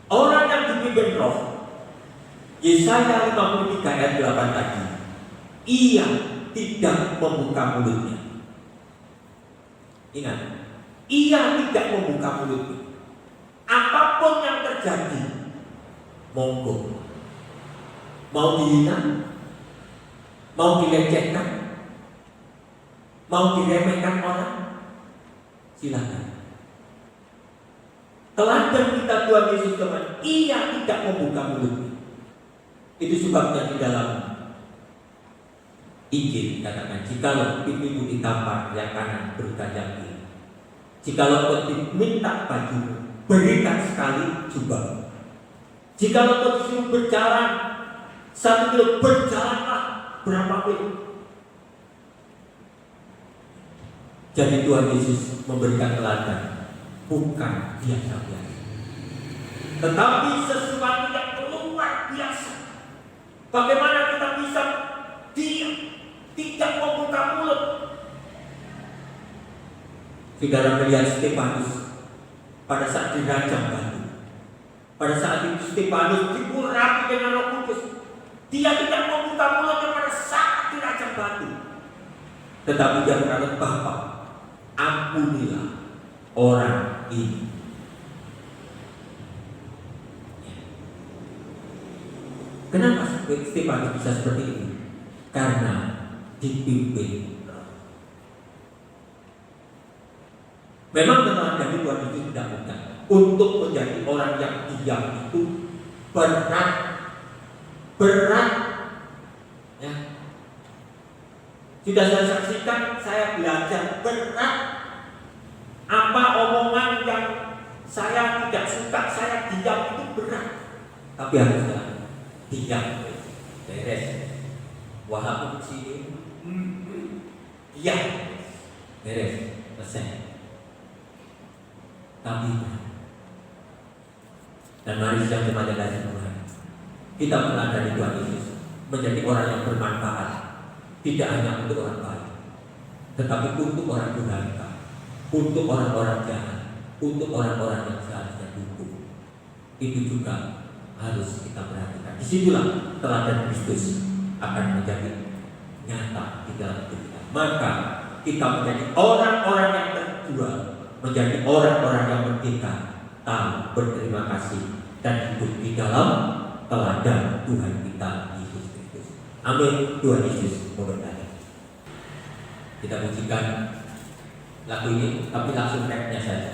Orang yang dipimpin roh, Yesaya 53 ayat 8 tadi, ia tidak membuka mulutnya. Ingat, ia tidak membuka mulutnya. Apapun yang terjadi, monggo. Mau dihina, mau dilecehkan, mau diremehkan orang, silakan. Teladan kita Tuhan Yesus teman, ia tidak membuka mulutnya. Itu sebabnya di dalam Injil dikatakan, jikalau pipimu ditampar yang kanan, berikan yang kiri. Jikalau kau diminta baju, berikan sekali jubah. Jikalau kau disuruh berjalan 1 kilo, berjalanlah berapa mil. Jadi Tuhan Yesus memberikan teladan, bukan biasa-biasa, tetapi sesuatu yang luar biasa. Bagaimana kita bisa diam, tidak membuka mulut? Saudara melihat Stefanus pada saat dirajam batu. Pada saat itu Stefanus diurapi dengan Roh Kudus. Dia tidak membuka mulutnya pada saat dirajam batu, tetapi dia berkata, Bapa, ampunilah orang ini. Kenapa Stefanus bisa seperti ini? Karena dipimpin. Memang teladan Tuhan itu tidak mudah. Untuk menjadi orang yang diam itu berat. Ya. Sudah saya saksikan, saya belajar berat. Apa omongan yang saya tidak suka, saya diam itu berat. Tapi harusnya diam, beres. Walaupun sini, diam, beres, selesai. Tapi dan mari sedang kepada kasih Tuhan, kita meneladani Tuhan Yesus menjadi orang yang bermanfaat, tidak hanya untuk orang baik, tetapi untuk orang durhaka, untuk orang-orang jahat, untuk orang-orang yang seharusnya dihukum. Itu juga harus kita perhatikan. Disitulah teladan Kristus akan menjadi nyata di dalam hidup kita. Maka kita menjadi orang-orang yang terjual, menjadi orang-orang yang merdeka, tahu berterima kasih, dan hidup di dalam teladan Tuhan kita Yesus Kristus. Amin. Tuhan Yesus memberkati. Kita pujikan lagu ini, tapi langsung rapnya saja.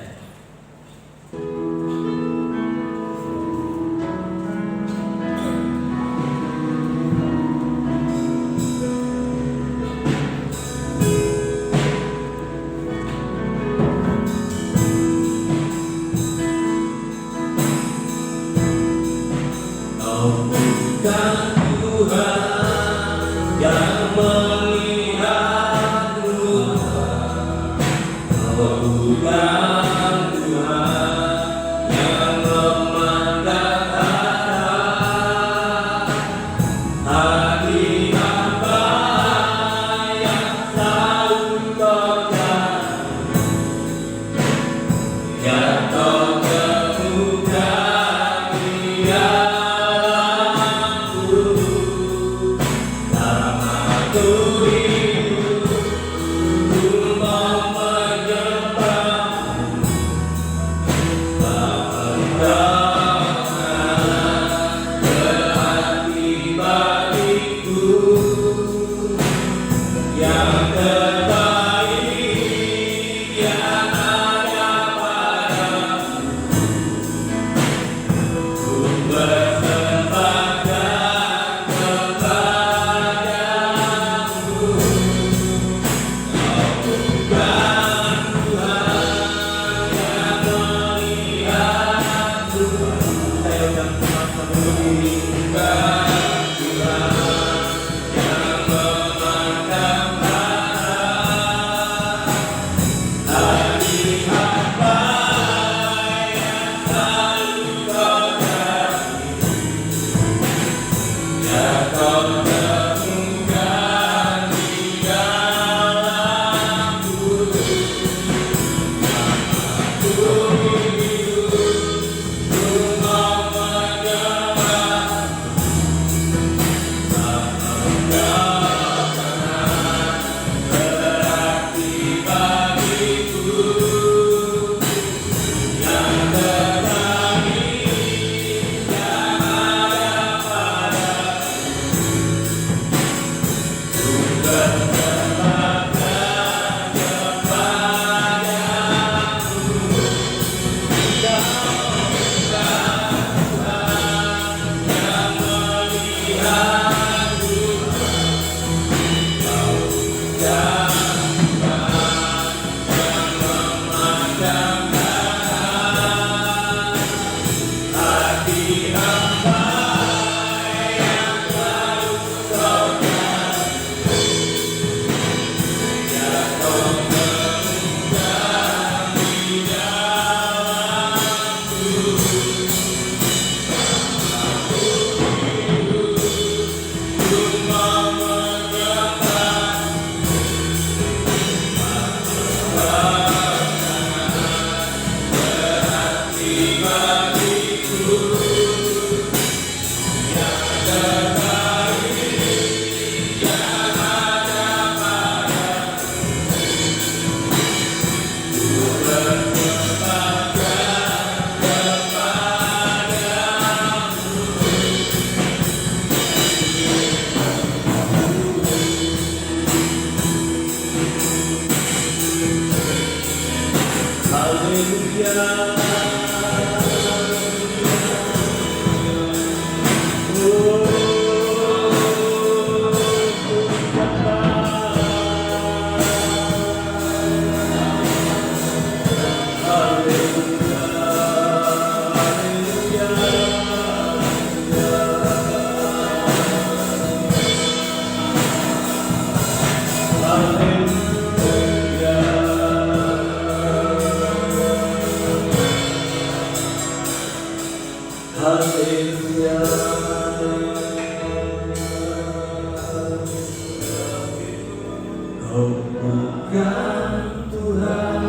Bukan Tuhan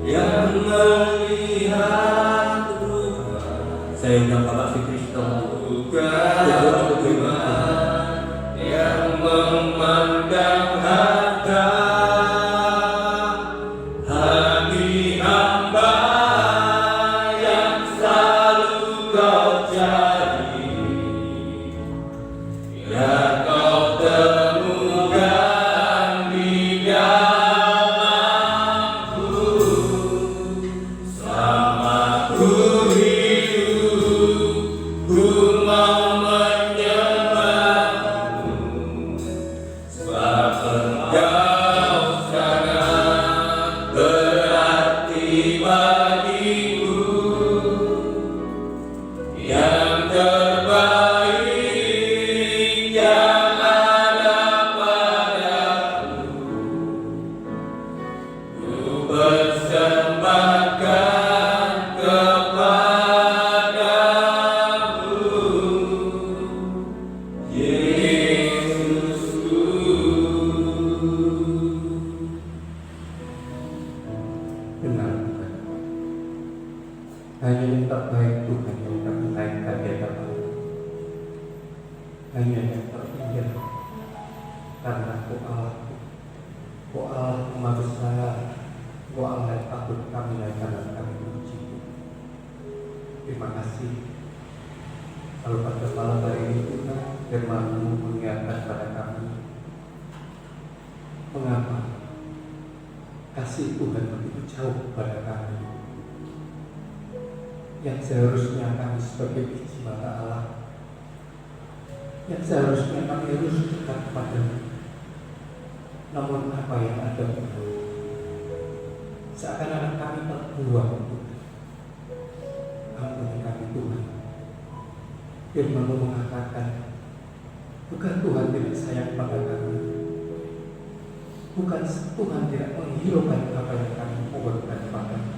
yang melihat rumah. Saya undang Bapak Sri Kristo. Bukan Tuhan yang memandang harta hati hamba yang selalu kau cari. Ya kau temukan di dalamku selama ku hidup, ku mau menyembahmu sebab engkau sangat berarti bagiku. Yang terbaik yang ada padaku, ku persembahkan kepadamu, Yesusku. Benar Tuhan. Hanya yang terbaik Tuhan yang terbaikkan di hadapan. Hanya yang terindah. Karena Kau Allah, Kau Allah yang Maha Besar, Kau Allah yang patut kami naikkan dan kami puji. Terima kasih. Kalau pada malam hari ini Tuhan, firman-Mu mengingatkan pada kami, mengapa kasih Tuhan begitu jauh pada kami, yang seharusnya kami sebagai biji mata Allah, yang seharusnya kami harus dekat kepada-Mu. Namun apa yang ada Tuhan, seakan-akan kami terbuang Tuhan. Ampuni kami Tuhan. Firman-Mu mengatakan, bukan Tuhan tidak sayang pada kami, bukan Tuhan tidak menghiraukan apa yang kami perbuatkan pada-Mu,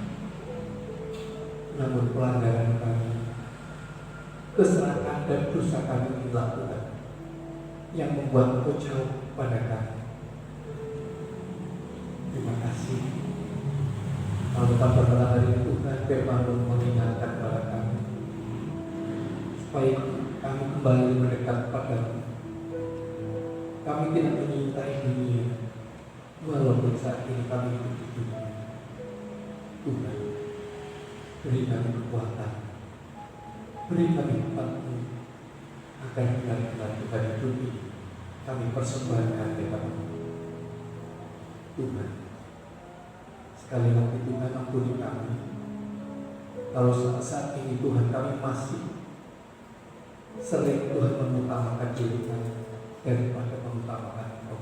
namun pelanggaran kami, kesalahan dan dosa kami dilakukan yang membuat Engkau jauh pada kami. Terima kasih. Kalau pada malam hari ini Tuhan, firman-Mu mengingatkan kepada kami supaya kami kembali mendekat pada-Mu. Kami tidak menyintai dunia, walaupun saat ini kami hidup di dunia. Tuhan, beri kami kekuatan, beri kami hikmat-Mu, agar benar-benar Tuhan hidup ini kami persembahkan kepada-Mu. Tuhan, sekali lagi Tuhan, ampuni kami kalau saat ini Tuhan kami masih sering Tuhan mengutamakan diri kami daripada mengutamakan Engkau.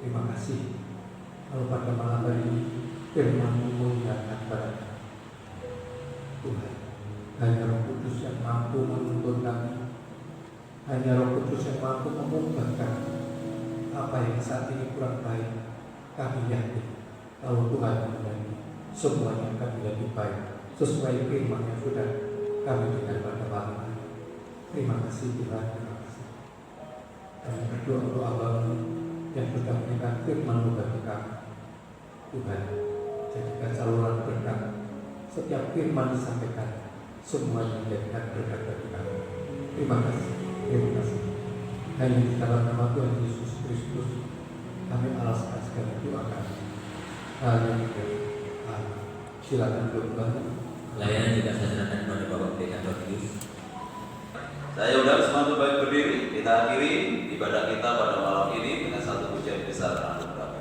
Terima kasih kalau pada malam hari ini firman-Mu mengingatkan kepada kami. Tuhan, hanya Roh Kudus yang mampu menuntun kami, hanya Roh Kudus yang mampu mengubahkan apa yang saat ini kurang baik. Kami yakin kalau Tuhan menjadi semuanya akan menjadi baik sesuai firman yang sudah kami dengar pada malam hari. Terima kasih Tuhan, terima kasih. Kami berdoa untuk Abang-Mu yang sudah memberikan firman-Mu bagi kami. Tuhan, jadikan saluran berkat setiap firman disampaikan, semuanya menjadikan berkat bagi kami. Terima kasih, terima kasih. Hanya di dalam nama Tuhan Yesus Kristus kami alaskan segala doa kami. Haleluya. Amin. Silakan Tuhan. Layanan juga saya serahkan kepada Bapak Pendeta Rodius. Saya undang semua untuk baik berdiri. Kita akhiri ibadah kita pada malam ini dengan satu pujian besar anugerah.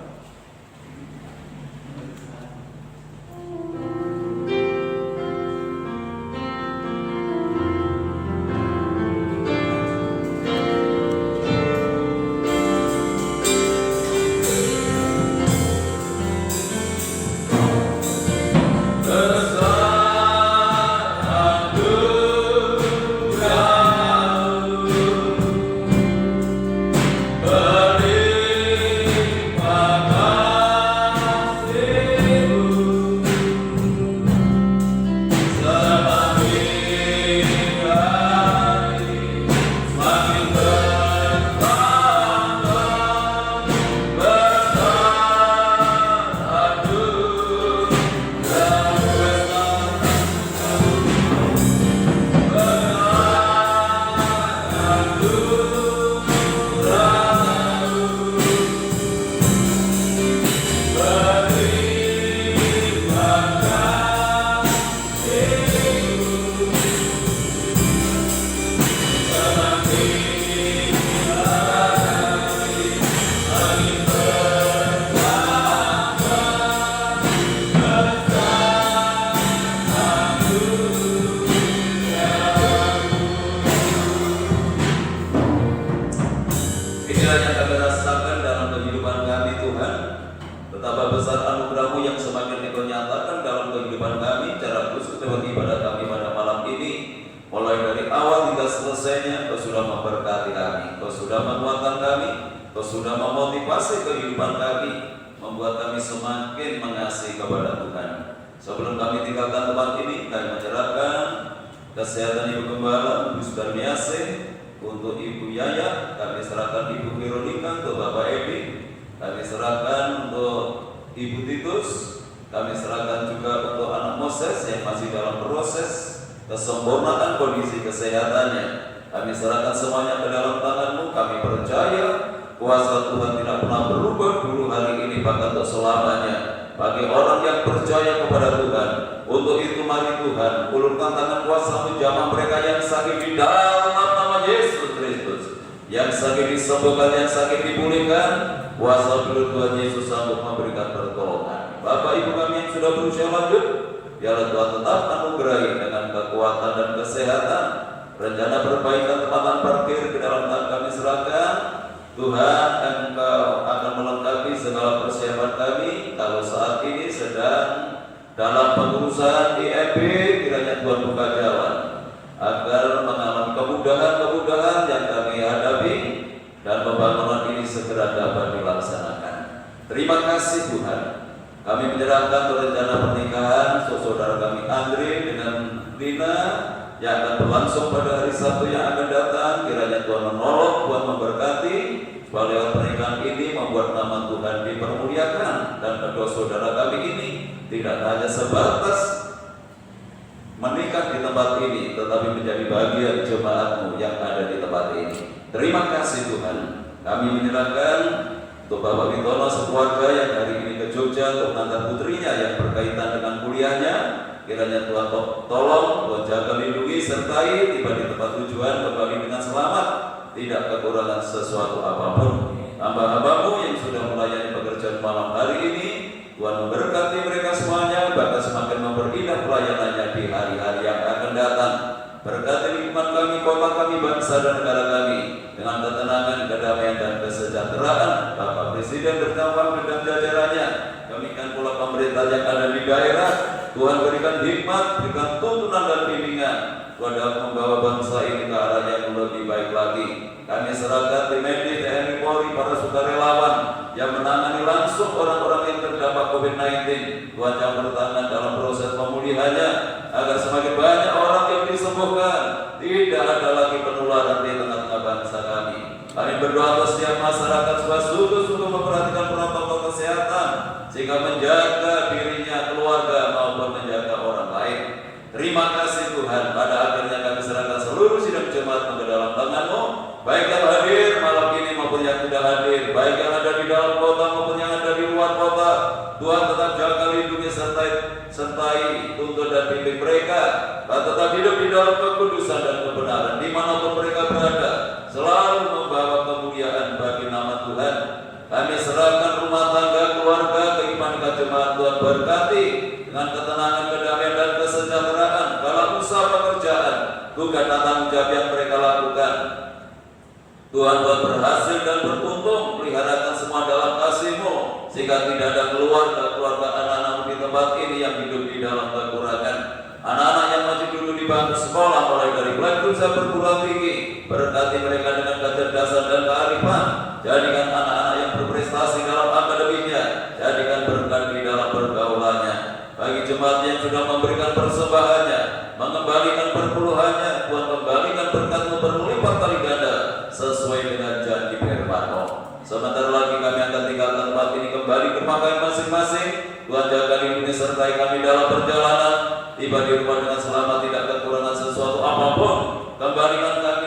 Besar anugerah-Mu, kiranya kami rasakan dalam kehidupan kami Tuhan, betapa besar anugerah-Mu yang semakin Engkau nyatakan dalam kehidupan kami, cara khusus lewat ibadah kami pada malam ini. Mulai dari awal hingga selesainya, Kau sudah memberkati kami, Kau sudah menguatkan kami, Kau sudah memotivasi kehidupan kami, membuat kami semakin mengasihi kepada Tuhan. Sebelum kami tinggalkan tempat ini, kami menyerahkan kesehatan Ibu Gembala, Ibu Sudarmiase, untuk Ibu Yaya, kami serahkan Ibu Veronica, untuk Bapak Ebi, kami serahkan untuk Ibu Titus, kami serahkan juga untuk anak Moses yang masih dalam proses kesempurnaan kondisi kesehatannya. Kami serahkan semuanya ke dalam tangan-Mu. Kami percaya kuasa Tuhan tidak pernah berubah dulu, hari ini, bahkan untuk selamanya. Bagi orang yang percaya kepada Tuhan, untuk itu mari Tuhan ulurkan tangan kuasa-Mu, jamah mereka yang sakit di dalam nama Yesus Kristus, yang sakit disembuhkan, yang sakit dipulihkan. Kuasa belut Tuhan Yesus sanggup memberikan pertolongan. Bapak Ibu kami yang sudah berusia lanjut, biarlah Tuhan tetap anugerahi dengan kekuatan dan kesehatan. Rencana perbaikan tempat parkir ke dalam tangan kami serahkan. Tuhan, Engkau akan melengkapi segala persiapan kami. Kalau saat ini sedang dalam pengurusan IEP, kiranya Tuhan buka jalan agar mengalami kemudahan-kemudahan yang kami hadapi, dan pembangunan ini segera dapat dilaksanakan. Terima kasih Tuhan. Kami menyerahkan rencana pernikahan saudara kami Andre dengan Lina yang akan berlangsung pada hari Sabtu yang akan datang. Kiranya Tuhan menolong, Tuhan memberkati, supaya pernikahan ini membuat nama Tuhan dipermuliakan, dan kedua saudara kami ini tidak hanya sebatas menikah di tempat ini, tetapi menjadi bagian jemaat-Mu yang ada di tempat ini. Terima kasih Tuhan. Kami menyerahkan untuk Bapak Witono sekeluarga yang hari ini ke Jogja untuk mengantar putrinya yang berkaitan dengan kuliahnya. Kiranya Tuhan tolong, Tuhan jaga, lindungi, sertai, tiba di tempat tujuan kembali dengan selamat, tidak kekurangan sesuatu apapun. Hamba-hamba-Mu yang sudah melayani pekerjaan malam hari ini, Tuhan memberkati mereka semuanya, bahkan semakin memperindah pelayanannya di hari-hari yang akan datang. Berkati lingkungan kami, kota kami, bangsa dan negara kami dengan ketenangan, kedamaian dan kesejahteraan. Bapak Presiden bersama dan jajarannya, demikian pula pemerintah yang ada di daerah. Tuhan berikan hikmat, berikan tuntunan dan bimbingan, Tuhan dapat membawa bangsa ini ke arah yang lebih baik lagi. Kami serahkan tim medis, TNI, Polri, para sukarelawan yang menangani langsung orang-orang yang terdampak COVID-19. Tuhan campur tangan dalam proses pemulihannya, agar semakin banyak orang yang disembuhkan, tidak ada lagi penularan di tengah-tengah bangsa kami. Kami berdoa untuk setiap masyarakat supaya sungguh-sungguh memperhatikan protokol kesehatan, sehingga menjaga dirinya, keluarga, maupun menjaga orang lain. Terima kasih Tuhan. Pada akhirnya kami serahkan seluruh sidang jemaat ke dalam tangan-Mu, baik yang hadir malam ini maupun yang tidak hadir, baik yang ada di dalam kota maupun yang ada di luar kota. Tuhan tetap jaga, lindungi, sertai, tuntun dan bimbing mereka, dan tetap hidup di dalam kekudusan dan kebenaran dimanapun mereka berada, selalu membawa kemuliaan bagi nama Tuhan. Kami serahkan rumah tangga, keluarga, keimanan jemaat, Tuhan berkati dengan ketenangan, kedamaian dan kesejahteraan. Dalam usaha pekerjaan, tugas dan tanggung jawab yang mereka lakukan, Tuhan buat berhasil dan beruntung. Peliharakan semua dalam kasih-Mu, sehingga tidak ada keluarga anak-anak di tempat ini yang hidup di dalam kekurangan. Anak-anak yang masih duduk di bangku sekolah, mulai dari mulai berusaha perguruan tinggi, berkati mereka dengan kecerdasan dan kearifan. Jadikan anak-anak yang berprestasi dalam akademinya, jadikan berkat di dalam pergaulannya. Bagi jemaat yang sudah memberikan persembahannya, mengembalikan perpuluhannya, Tuhan kembalikan berkat-Mu berlipat kali ganda sesuai dengan janji firman-Mu. Sebentar lagi kami akan tinggalkan tempat ini, kembali ke pakaian masing-masing. Tuhan jaga, lindungi, sertai kami dalam perjalanan, tiba di rumah dengan selamat, tidak kekurangan sesuatu apapun. Kembalikan kami